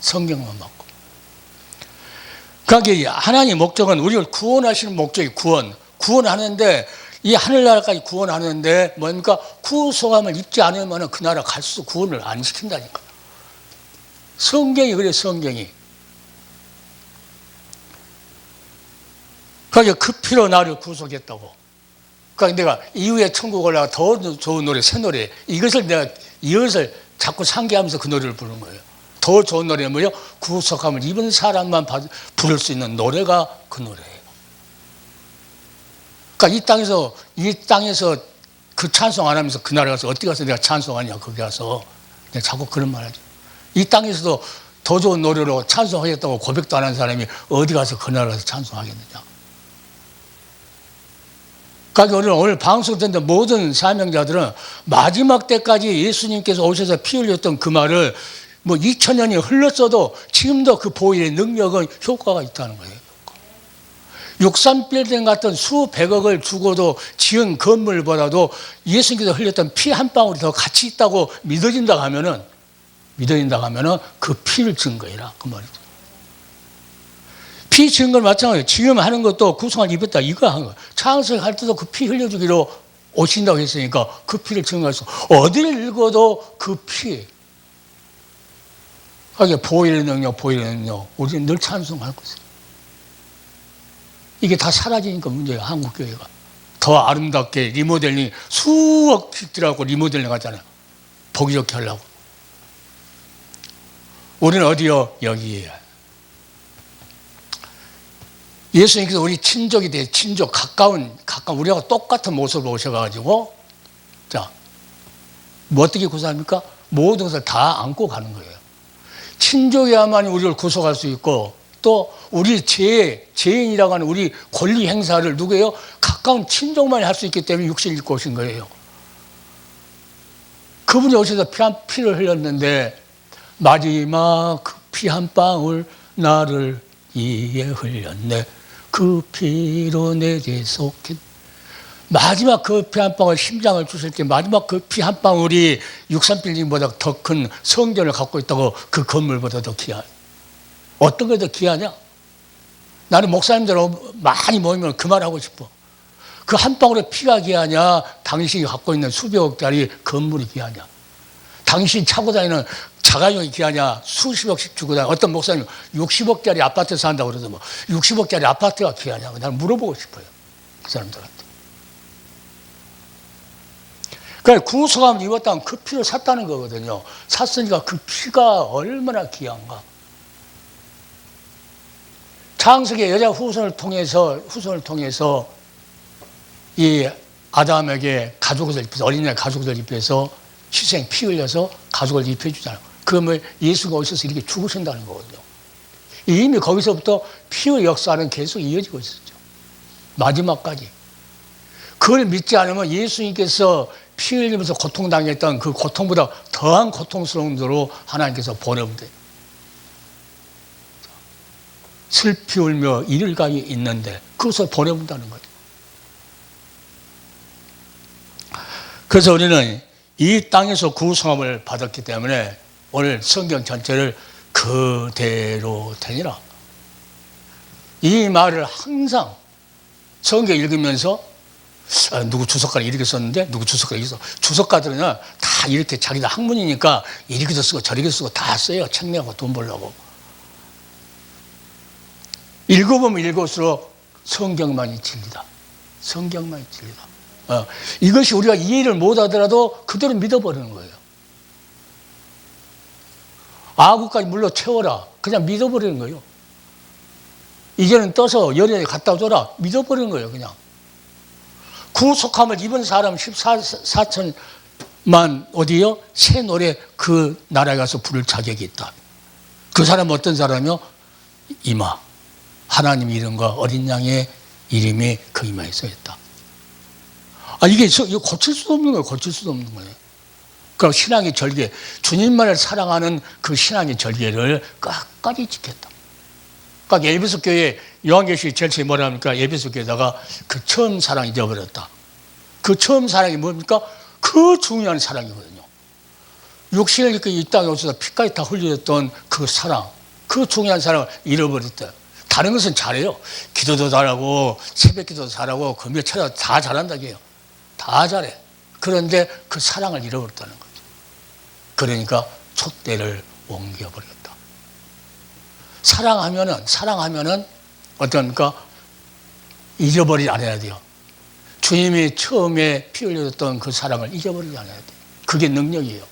성경만 맞고. 그러니까 하나님의 목적은 우리를 구원하시는 목적이 구원하는데 이 하늘나라까지 구원하는데 뭡니까? 구속함을 입지 않으면 그 나라 갈 수 구원을 안 시킨다니까. 성경이 그래, 성경이. 그러니까 그 피로 나를 구속했다고. 그러니까 내가 이후에 천국 올라가 더 좋은 노래, 새 노래. 이것을 자꾸 상기하면서 그 노래를 부르는 거예요. 더 좋은 노래는 뭐예요? 구속함을 입은 사람만 부를 수 있는 노래가 그 노래예요. 그러니까 이 땅에서 그 찬송 안 하면서 그 나라 가서 어디 가서 내가 찬송하냐, 거기 가서. 내가 자꾸 그런 말 하죠. 이 땅에서도 더 좋은 노래로 찬송하겠다고 고백도 안 한 사람이 어디 가서 그 나라 가서 찬송하겠느냐. 그러니까 우리는 오늘 방송 듣는 모든 사명자들은 마지막 때까지 예수님께서 오셔서 피 흘렸던 그 말을 뭐 2000년이 흘렀어도 지금도 그 보일의 능력은 효과가 있다는 거예요. 63 빌딩 같은 수백억을 주고도 지은 건물보다도 예수님께서 흘렸던 피 한 방울이 더 가치 있다고 믿어진다고 하면은 그 피를 증거해라. 그 말이죠. 피 증거를 마찬가지예요. 지금 하는 것도 구속을 입었다. 이거 한 거예요. 창세할 때도 그 피 흘려주기로 오신다고 했으니까 그 피를 증거해서 어디를 읽어도 그 피. 하게 보일의 능력. 우리는 늘 찬송할 것이에요. 이게 다 사라지니까 문제예요. 한국교회가. 더 아름답게 리모델링 수억씩 들어가고 리모델링 하잖아요. 보기 좋게 하려고. 우리는 어디요? 여기에요. 예수님께서 우리 친족이 돼, 가까운 우리하고 똑같은 모습으로 오셔가지고, 자, 뭐 어떻게 구속합니까? 모든 것을 다 안고 가는 거예요. 친족이야만이 우리를 구속할 수 있고, 또 우리 죄인이라고 하는 우리 권리 행사를 누구예요? 가까운 친족만이 할 수 있기 때문에 육신을 입고 오신 거예요. 그분이 오셔서 피를 흘렸는데, 마지막 그 피 한 방울 나를 위해 흘렸네. 그 피로 내 죄 속해. 마지막 그 피 한 방울 심장을 주실 때 마지막 그 피 한 방울이 63 빌딩보다 더 큰 성전을 갖고 있다고 그 건물보다 더 귀한. 어떤 게 더 귀하냐? 나는 목사님들 많이 모이면 그 말하고 싶어. 그 한 방울의 피가 귀하냐, 당신이 갖고 있는 수백억짜리 건물이 귀하냐, 당신이 차고 다니는 자가용이 귀하냐, 수십억씩 주고 다니는. 어떤 목사님 60억짜리 아파트 산다고 그래서 뭐 60억짜리 아파트가 귀하냐고 나는 물어보고 싶어요, 그 사람들한테. 그러니까 구속함을 입었다면 그 피를 샀다는 거거든요. 샀으니까 그 피가 얼마나 귀한가. 창세기의 여자 후손을 통해서 이 아담에게 가죽을 입혀서, 어린애 가죽을 입혀서 희생 피 흘려서 가죽을 입혀주잖아요. 그러면 예수가 오셔서 이렇게 죽으신다는 거거든요. 이미 거기서부터 피의 역사는 계속 이어지고 있었죠. 마지막까지. 그걸 믿지 않으면 예수님께서 피 흘리면서 고통당했던 그 고통보다 더한 고통스러운 대로 하나님께서 보내면 돼요. 슬피 울며 이를 가히 있는데 그것을 보내본다는 거예요. 그래서 우리는 이 땅에서 구속함을 받았기 때문에 오늘 성경 전체를 그대로 되니라. 이 말을 항상 성경 읽으면서 누구 주석가는 이렇게 썼는데 누구 주석가는 이렇게 써. 주석가들은 다 이렇게 자기들 학문이니까 이렇게도 쓰고 저렇게 쓰고 다 써요. 책 내고 돈 벌려고. 읽어보면 읽을수록 성경만이 진리다. 성경만이 진리다. 이것이 우리가 이해를 못하더라도 그대로 믿어버리는 거예요. 아구까지 물로 채워라. 그냥 믿어버리는 거예요. 이제는 떠서 열에 갖다 줘라. 믿어버리는 거예요. 그냥. 구속함을 입은 사람 14,000만 어디요? 새 노래 그 나라에 가서 부를 자격이 있다. 그 사람은 어떤 사람이요? 이마. 하나님 이름과 어린 양의 이름이 그 이마에 써있다. 이거 고칠 수도 없는 거예요. 고칠 수도 없는 거예요. 그럼 신앙의 절개, 주님만을 사랑하는 그 신앙의 절개를 끝까지 지켰다. 그러니까 에베소 교회 요한계시록 제일 뭐라 합니까? 에베소 교회다가 그 처음 사랑 잊어버렸다. 그 처음 사랑이 뭡니까? 그 중요한 사랑이거든요. 육신을 입고 이 땅에 오셔서 피까지 다 흘려졌던 그 사랑, 그 중요한 사랑을 잃어버렸다. 다른 것은 잘해요. 기도도 잘하고 새벽 기도도 잘하고 금요 철야 다 잘한다고 해요. 다 잘해. 그런데 그 사랑을 잃어버렸다는 거죠. 그러니까 촛대를 옮겨버렸다. 사랑하면은 어떻습니까? 잊어버리지 않아야 돼요. 주님이 처음에 피 흘려줬던 그 사랑을 잊어버리지 않아야 돼요. 그게 능력이에요.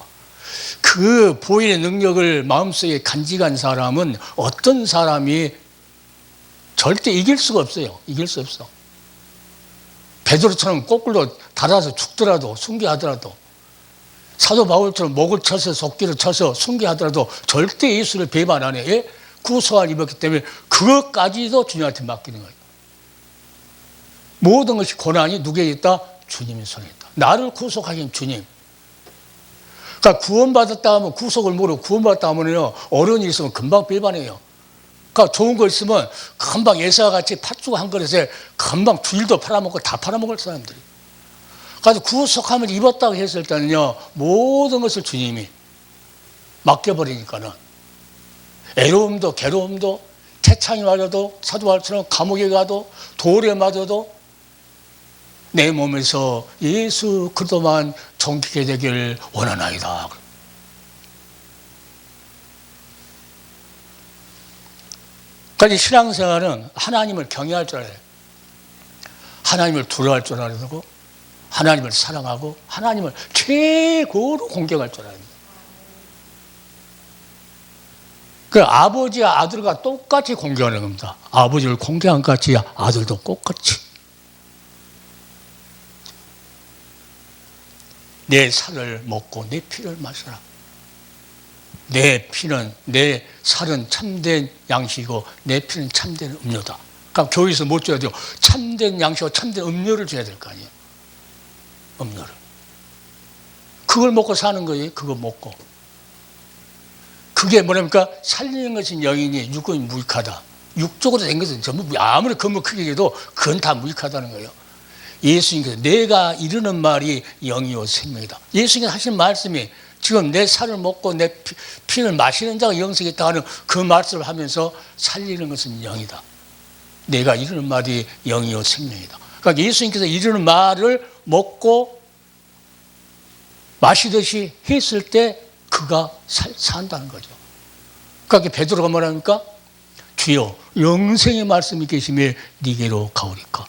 그 보일의 능력을 마음속에 간직한 사람은 어떤 사람이 절대 이길 수가 없어요. 이길 수 없어. 베드로처럼 거꾸로 달아서 죽더라도 순교하더라도, 사도 바울처럼 목을 쳐서 속기를 쳐서 순교하더라도 절대 예수를 배반 안 해. 예? 구속을 입었기 때문에 그것까지도 주님한테 맡기는 거예요. 모든 것이 고난이 누구에 있다? 주님의 손에 있다. 나를 구속하신 주님. 그러니까 구원받았다 하면 구속을 모르고 구원받았다 하면요, 어려운 일 있으면 금방 배반해요. 그러니까 좋은 거 있으면 금방 예사와 같이 팥죽 한 그릇에 금방 주일도 팔아먹고 다 팔아먹을 사람들이. 그래서 구속함을 입었다고 했을 때는요, 모든 것을 주님이 맡겨버리니까는 애로움도 괴로움도 태창이 맞아도 사도 바울처럼 감옥에 가도 돌에 맞아도 내 몸에서 예수 그리스도만 존귀게 되기를 원하나이다. 그러니까 신앙생활은 하나님을 경외할 줄 알아야 돼요. 하나님을 두려워할 줄 알아야 되고 하나님을 사랑하고 하나님을 최고로 공경할 줄 알아야 돼요. 그 아버지와 아들과 똑같이 공경하는 겁니다. 아버지를 공경한 것 같이 아들도 똑같이. 내 살을 먹고 내 피를 마시라. 내 살은 참된 양식이고 내 피는 참된 음료다. 그러니까 교회에서 못 줘야 돼요. 참된 양식과 참된 음료를 줘야 될 거 아니에요. 음료를. 그걸 먹고 사는 거예요. 그거 먹고. 그게 뭐랍니까? 살리는 것은 영이니 육은 무익하다. 육적으로 된 것은 전부 아무리 건물 크게 해도 그건 다 무익하다는 거예요. 예수님께서 내가 이르는 말이 영이요 생명이다. 예수님께서 하신 말씀이 지금 내 살을 먹고 내 피를 마시는 자가 영생이 있다 하는 그 말씀을 하면서 살리는 것은 영이다. 내가 이르는 말이 영이요 생명이다. 그러니까 예수님께서 이르는 말을 먹고 마시듯이 했을 때 그가 산다는 거죠. 그러니까 베드로가 뭐랍니까? 주여 영생의 말씀이 계시며 네게로 가오리까.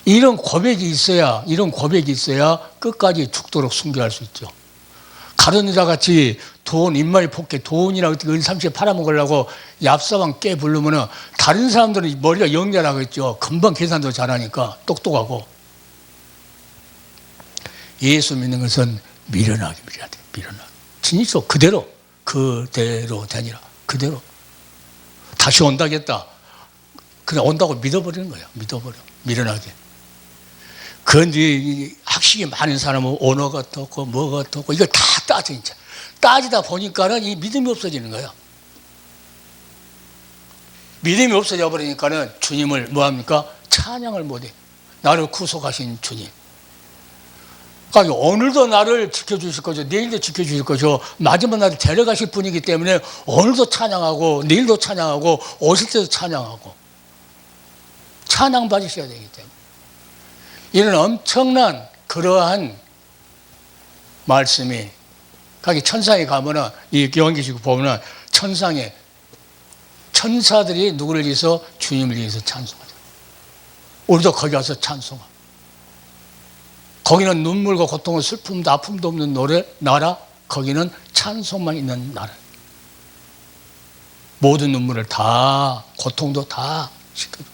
이런 고백이 있어야 끝까지 죽도록 순교할 수 있죠. 가룟 유다 같이 돈, 입마에 폭게 돈이나 은삼시에 팔아먹으려고 얍사방 깨 부르면은 다른 사람들은 머리가 영리하겠죠. 금방 계산도 잘하니까 똑똑하고. 예수 믿는 것은 미련하게 밀어야 돼. 미련하게. 진짜 그대로 되니라. 그대로. 다시 온다겠다. 그냥 온다고 믿어버리는 거야. 믿어버려. 미련하게. 그런데 학식이 많은 사람은 언어가 어떻고 뭐가 어떻고 이걸 다 따져 이제. 따지다 보니까는 이 믿음이 없어지는 거예요. 믿음이 없어져 버리니까는 주님을 뭐합니까? 찬양을 못해. 나를 구속하신 주님. 그러니까 오늘도 나를 지켜주실 거죠. 내일도 지켜주실 거죠. 마지막 날을 데려가실 분이기 때문에 오늘도 찬양하고 내일도 찬양하고 오실 때도 찬양하고 찬양 받으셔야 되기 때문에 이런 엄청난 그러한 말씀이 거기 천상에 가면은 이 요한계시록 보면은 천상에 천사들이 누구를 위해서 주님을 위해서 찬송하죠. 우리도 거기 가서 찬송하고 거기는 눈물과 고통과 슬픔도 아픔도 없는 나라, 거기는 찬송만 있는 나라. 모든 눈물을 다, 고통도 다 씻겨줘.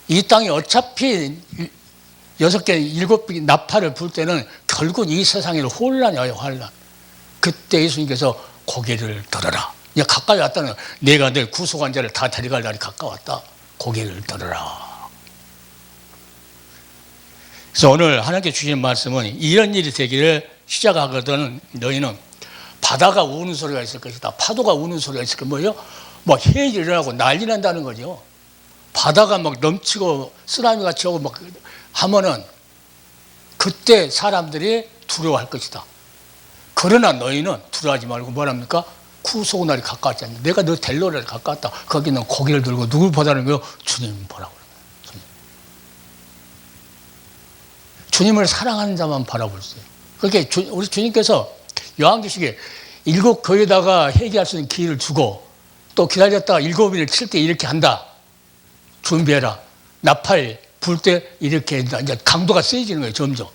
이 땅이 어차피 6개, 7개 나팔을 불 때는 결국 이 세상에 혼란이 와요, 혼란. 그때 예수님께서 고개를 들어라. 이제 가까이 왔다는 거예요. 내가 내 구속한 자를 다 데려갈 날이 가까웠다. 고개를 들어라. 그래서 오늘 하나님께 주신 말씀은 이런 일이 되기를 시작하거든 너희는 바다가 우는 소리가 있을 것이다. 파도가 우는 소리가 있을 것이다. 뭐예요? 뭐 해일이 일어나고 난리 난다는 거죠. 바다가 막 넘치고 쓰나미 같이 오고 막 하면은 그때 사람들이 두려워할 것이다. 그러나 너희는 두려워하지 말고 뭐랍니까? 구속 날이 가까웠지 않냐. 내가 너 될 날이 가까웠다. 거기는 고개를 들고 누굴 보다는 거요? 주님 보라고. 주님을 사랑하는 자만 바라볼 수 있어요. 그렇게 우리 주님께서 요한계시록에 7 교회에다가 회개할 수 있는 기회를 주고 또 기다렸다가 7일을 칠 때 이렇게 한다. 준비해라. 나팔 불 때 이렇게 한다. 이제 강도가 세지는 거예요. 점점.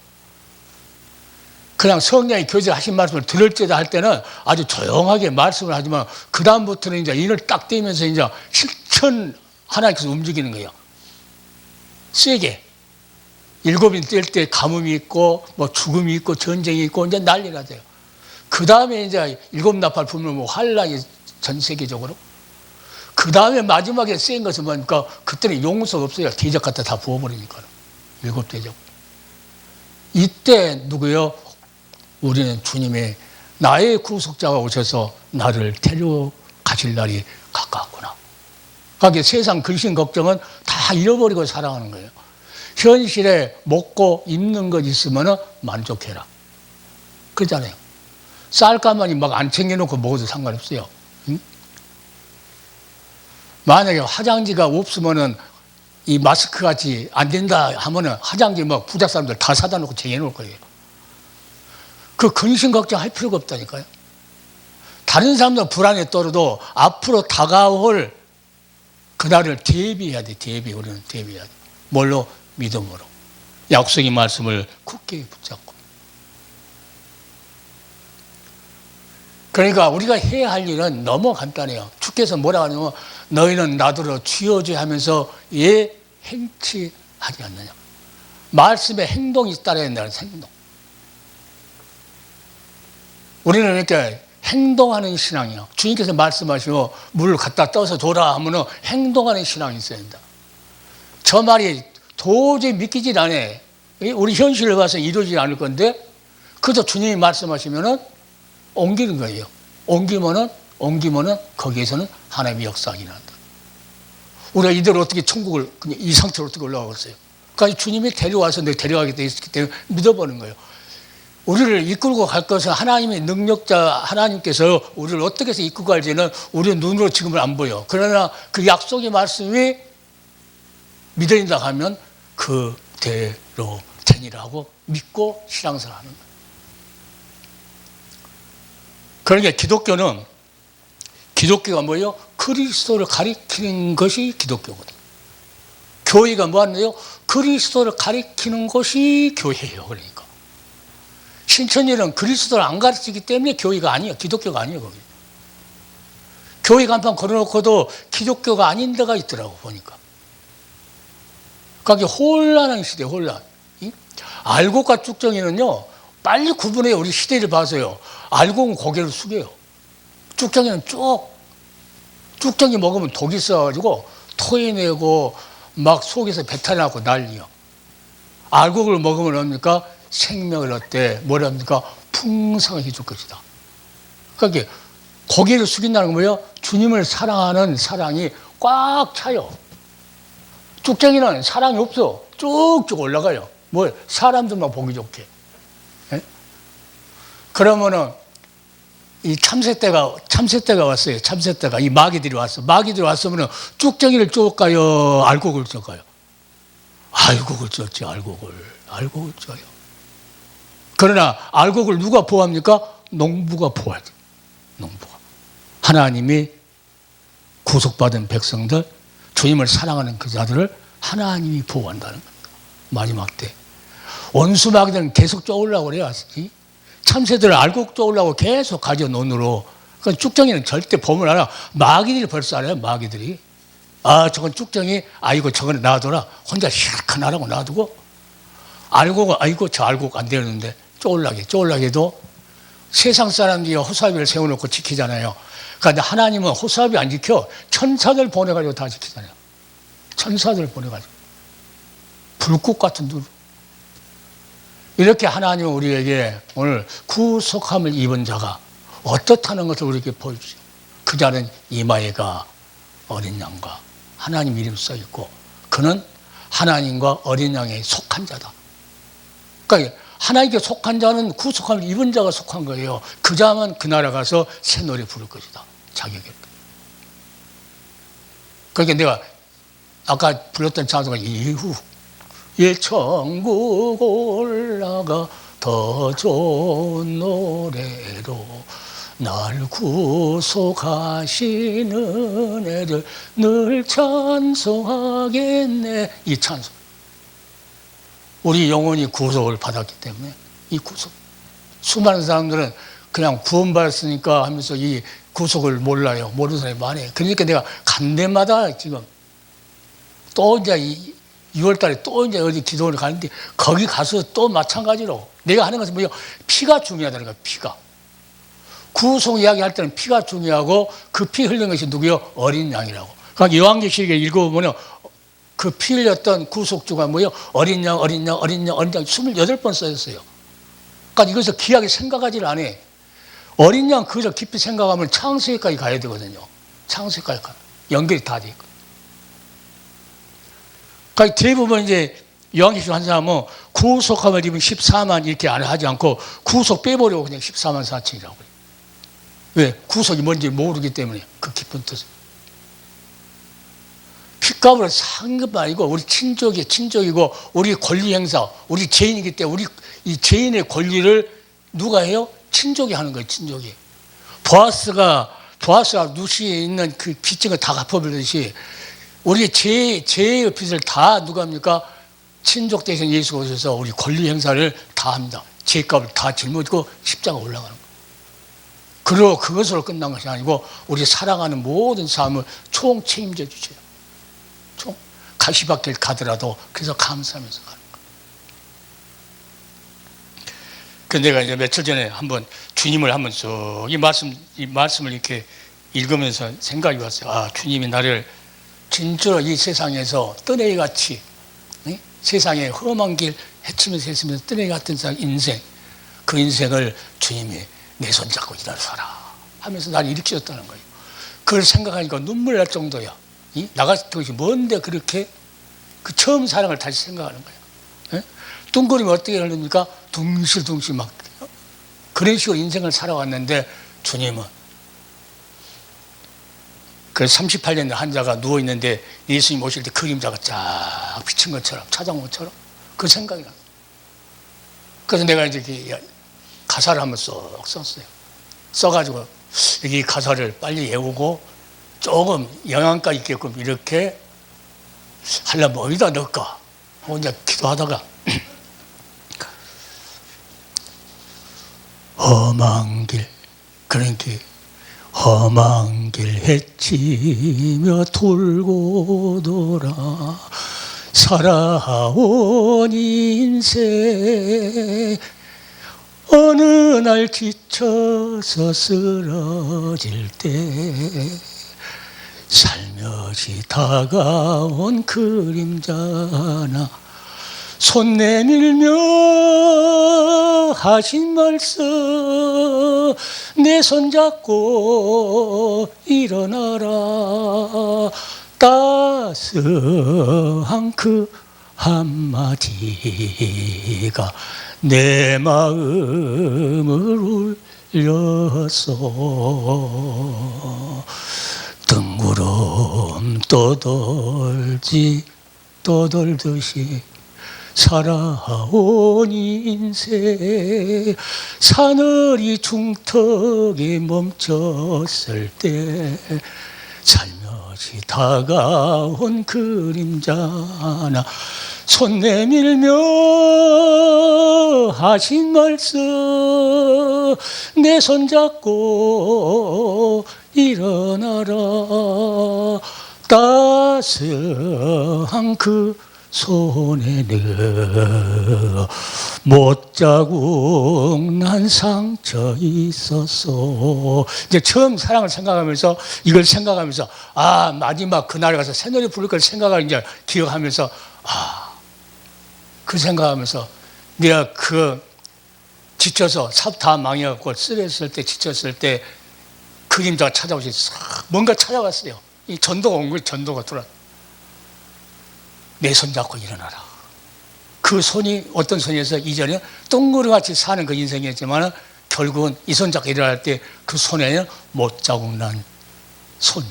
그냥 성령이 교제를 하신 말씀을 들을 때다 할 때는 아주 조용하게 말씀을 하지만 그 다음부터는 이제 이를 딱 떼면서 이제 실천 하나님께서 움직이는 거예요. 세게. 7인 뗄 때 가뭄이 있고 뭐 죽음이 있고 전쟁이 있고 이제 난리가 돼요. 그 다음에 이제 7나팔 불면 뭐 환란이 전 세계적으로. 그 다음에 마지막에 센 것은 뭐니까 그때는 용서가 없어요. 대적 갖다 다 부어버리니까. 7대적. 이때 누구요? 우리는 주님의 나의 구속자가 오셔서 나를 데려가실 날이 가까웠구나. 그러니까 세상 근심 걱정은 다 잃어버리고 살아가는 거예요. 현실에 먹고 입는 것 있으면 만족해라. 그러잖아요. 쌀가마니 막 안 챙겨놓고 먹어도 상관없어요. 응? 만약에 화장지가 없으면은 이 마스크 같이 안 된다 하면은 화장지 막 부자 사람들 다 사다 놓고 쟁여놓을 거예요. 그 근심 걱정할 필요가 없다니까요. 다른 사람들 불안에 떨어도 앞으로 다가올 그날을 대비해야 돼. 우리는 대비해야 돼. 뭘로? 믿음으로. 약속의 말씀을 굳게 붙잡고. 그러니까 우리가 해야 할 일은 너무 간단해요. 주께서 뭐라 하냐면 너희는 나더러 주여주 하면서 예 행치하지 않느냐. 말씀에 행동이 따라야 된다는 행동. 우리는 이렇게 행동하는 신앙이요. 주님께서 말씀하시고 물을 갖다 떠서 줘라 하면 행동하는 신앙이 있어야 된다. 저 말이 도저히 믿기질 않아. 우리 현실을 봐서 이루어지지 않을 건데 그저 주님이 말씀하시면은 옮기는 거예요. 옮기면은 거기에서는 하나님의 역사가 일어난다. 우리가 이대로 어떻게 천국을 그냥 이 상태로 어떻게 올라가겠어요? 그러니까 주님이 데려와서 내가 데려가겠다 했기 때문에 믿어보는 거예요. 우리를 이끌고 갈 것은 하나님의 능력자 하나님께서 우리를 어떻게 해서 이끌고 갈지는 우리 눈으로 지금은 안 보여. 그러나 그 약속의 말씀이 믿어진다 하면 그대로 되니라고 믿고 신앙생활하는 거예요. 그러니까 기독교가 뭐예요? 그리스도를 가리키는 것이 기독교거든요. 교회가 뭐하네요? 그리스도를 가리키는 것이 교회예요. 그러니까 신천지는 그리스도를 안 가르치기 때문에 교회가 아니에요. 기독교가 아니에요. 거기. 교회 간판 걸어놓고도 기독교가 아닌 데가 있더라고 보니까. 그러니까 혼란한 시대, 혼란. 알곡과 쭉정이는요, 빨리 구분해요. 우리 시대를 봐서요. 알곡은 고개를 숙여요. 쭉정이는 쭉정이 먹으면 독이 있어가지고 토해내고 막 속에서 배탈 나고 난리요. 알곡을 먹으면 뭡니까? 생명을 얻되 뭐랍니까? 풍성하게 줄 것이다. 그러니까 고개를 숙인다는 건 뭐예요? 주님을 사랑하는 사랑이 꽉 차요. 쭉정이는 사랑이 없어. 쭉쭉 올라가요. 뭘? 사람들만 보기 좋게. 예? 그러면은 이 참새떼가 왔어요. 참새떼가 이 마귀들이 왔어. 마귀들이 왔으면은 쭉정이를 쫓을까요? 알곡을 쫓을까요? 알곡을 쫓지. 알곡을 쫓아요. 그러나 알곡을 누가 보호합니까? 농부가 보호하죠. 농부가. 하나님이 구속받은 백성들, 주님을 사랑하는 그 자들을 하나님이 보호한다는 겁니다. 마지막 때. 원수 마귀들은 계속 쫓으려고 그래요. 참새들을 알곡 쫓으려고 계속 가죠, 논으로. 그러니까 쭉정이는 절대 범을 안 하고, 마귀들이 벌써 알아요, 마귀들이. 아, 저건 쭉정이, 아이고, 저건 놔둬라. 혼자 시작한 하라고 놔두고, 알곡은, 아이고, 저 알곡 안 되는데, 쫄라게도 세상 사람들이 호사비를 세워놓고 지키잖아요. 그런데 하나님은 호사비 안 지켜. 천사들 보내가지고 다 지키잖아요. 천사들 보내가지고. 불꽃 같은 눈. 이렇게 하나님은 우리에게 오늘 구속함을 입은 자가 어떻다는 것을 우리에게 보여주죠. 그 자는 이마에가 어린 양과 하나님 이름이 써있고 그는 하나님과 어린 양에 속한 자다. 그러니까 하나님께 속한 자는 구속함을 입은 자가 속한 거예요. 그 자만 그 나라 가서 새 노래 부를 것이다. 자격이. 그러니까 내가 아까 불렀던 찬송가 이후 천국 올라가 더 좋은 노래로 날 구속하시는 애를 늘 찬송하겠네. 이 찬송. 우리 영혼이 구속을 받았기 때문에 이 구속. 수많은 사람들은 그냥 구원받았으니까 하면서 이 구속을 몰라요. 모르는 사람이 많아요. 그러니까 내가 간 데마다 지금 또 이제 6월 달에 또 이제 어디 기도를 가는데 거기 가서 또 마찬가지로 내가 하는 것은 뭐예요? 피가 중요하다는 거예요. 피가. 구속 이야기할 때는 피가 중요하고 그 피 흘린 것이 누구요? 어린 양이라고. 그러니까 요한계시록에 읽어보면 그 피 흘렸던 구속주가 뭐예요? 어린 양 28번 써있어요. 그러니까 이것을 귀하게 생각하지를 않아요. 어린 양 그것을 깊이 생각하면 창세기까지 가야 되거든요. 창세기까지 가. 연결이 다 돼 있거든요. 그러니까 대부분 이제 요한계시록 한 사람은 구속함을 입은 14만 이렇게 안 하지 않고 구속 빼버리고 그냥 14만 4천이라고 해요. 왜? 구속이 뭔지 모르기 때문에 그 깊은 뜻을. 핏값을 산 것만 아니고 우리 친족이고 우리 권리 행사, 우리 죄인이기 때문에 우리 이 죄인의 권리를 누가 해요? 친족이 하는 거예요. 친족이. 보아스가 누시에 있는 그 빚증을 다 갚아버리듯이 우리 죄의 빚을 다 누가 합니까? 친족 대신 예수가 오셔서 우리 권리 행사를 다 합니다. 죄값을 다 짊어지고 십자가 올라가는 거예요. 그리고 그것으로 끝난 것이 아니고 우리 살아가는 모든 삶을 총 책임져 주세요. 총 가시밭길 가더라도 그래서 감사하면서 가는 거예요. 그 내가 이제 며칠 전에 한번 주님을 한번 쭉 이 말씀을 이렇게 읽으면서 생각이 왔어요. 아, 주님이 나를 진짜로 이 세상에서 뜨내기같이 세상에 험한 길 헤치면서 했으면서 뜨내기 같은 인생, 그 인생을 주님이 내 손 잡고 일어서라 하면서 나를 일으키셨다는 거예요. 그걸 생각하니까 눈물 날 정도야. 나 같은 것이 뭔데 그렇게 그 처음 사랑을 다시 생각하는 거예요. 뚱거리면 어떻게 하렵니까? 둥실둥실 막 그런 식으로 인생을 살아왔는데 주님은 그 38년 환자가 누워있는데 예수님 오실 때 그림자가 쫙 비친 것처럼 찾아온 것처럼 그 생각이 났어요. 그래서 내가 이제 가사를 한번 쏙 썼어요. 써가지고 이 가사를 빨리 외우고 조금 영양가 있게끔 이렇게 하려면 어디다 넣을까 하고 이제 기도하다가 험한 길, 그러니까 험한 길 헤치며 돌고 돌아 살아온 인생 어느 날 지쳐서 쓰러질 때 살며시 다가온 그림자나 손 내밀며 하신 말씀 내 손 잡고 일어나라 따스한 그 한마디가 내 마음을 울렸어. 등구름 떠돌듯이 살아온 인생 사늘이 중턱에 멈췄을 때 살며시 다가온 그림자나 손 내밀며 하신 말씀 내 손 잡고 일어나라 따스한 그 손에는 못자국 난 상처 있었어. 이제 처음 사랑을 생각하면서 이걸 생각하면서 아 마지막 그날에 가서 새노래 부를 걸 생각을 이제 기억하면서 그 생각하면서 내가 그 지쳐서 삽 다 망해갖고 쓰러졌을 때 지쳤을 때 그림자가 찾아오시 뭔가 찾아왔어요. 이 전도가 온 거예요. 전도가 들어. 내 손 잡고 일어나라. 그 손이 어떤 손이어서 이전에 똥그루같이 사는 그 인생이었지만 결국은 이 손 잡고 일어날 때 그 손에는 못자국 난 손,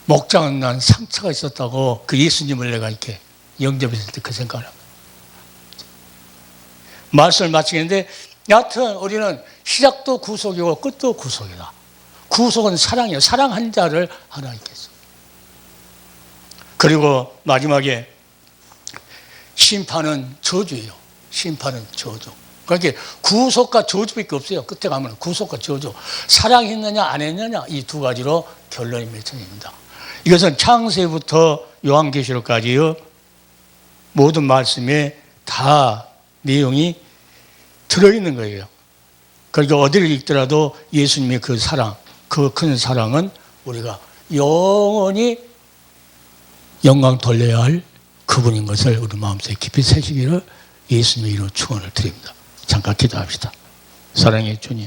목자국 난 상처가 있었다고 그 예수님을 내가 이렇게 영접했을 때 그 생각을 합니다. 말씀을 마치겠는데 여하튼 우리는 시작도 구속이고 끝도 구속이다. 구속은 사랑이에요. 사랑한 자를 하나 있겠어. 그리고 마지막에 심판은 저주예요. 심판은 저주. 그러니까 구속과 저주밖에 없어요. 끝에 가면 구속과 저주. 사랑했느냐 안 했느냐 이 두 가지로 결론이 맺혀집니다. 이것은 창세부터 요한계시록까지의 모든 말씀에 다 내용이 들어있는 거예요. 그러니까 어디를 읽더라도 예수님의 그 사랑, 그 큰 사랑은 우리가 영원히 영광 돌려야 할 그분인 것을 우리 마음속에 깊이 새기기를 예수님의 이름으로 축원을 드립니다. 잠깐 기도합시다. 사랑의 주님.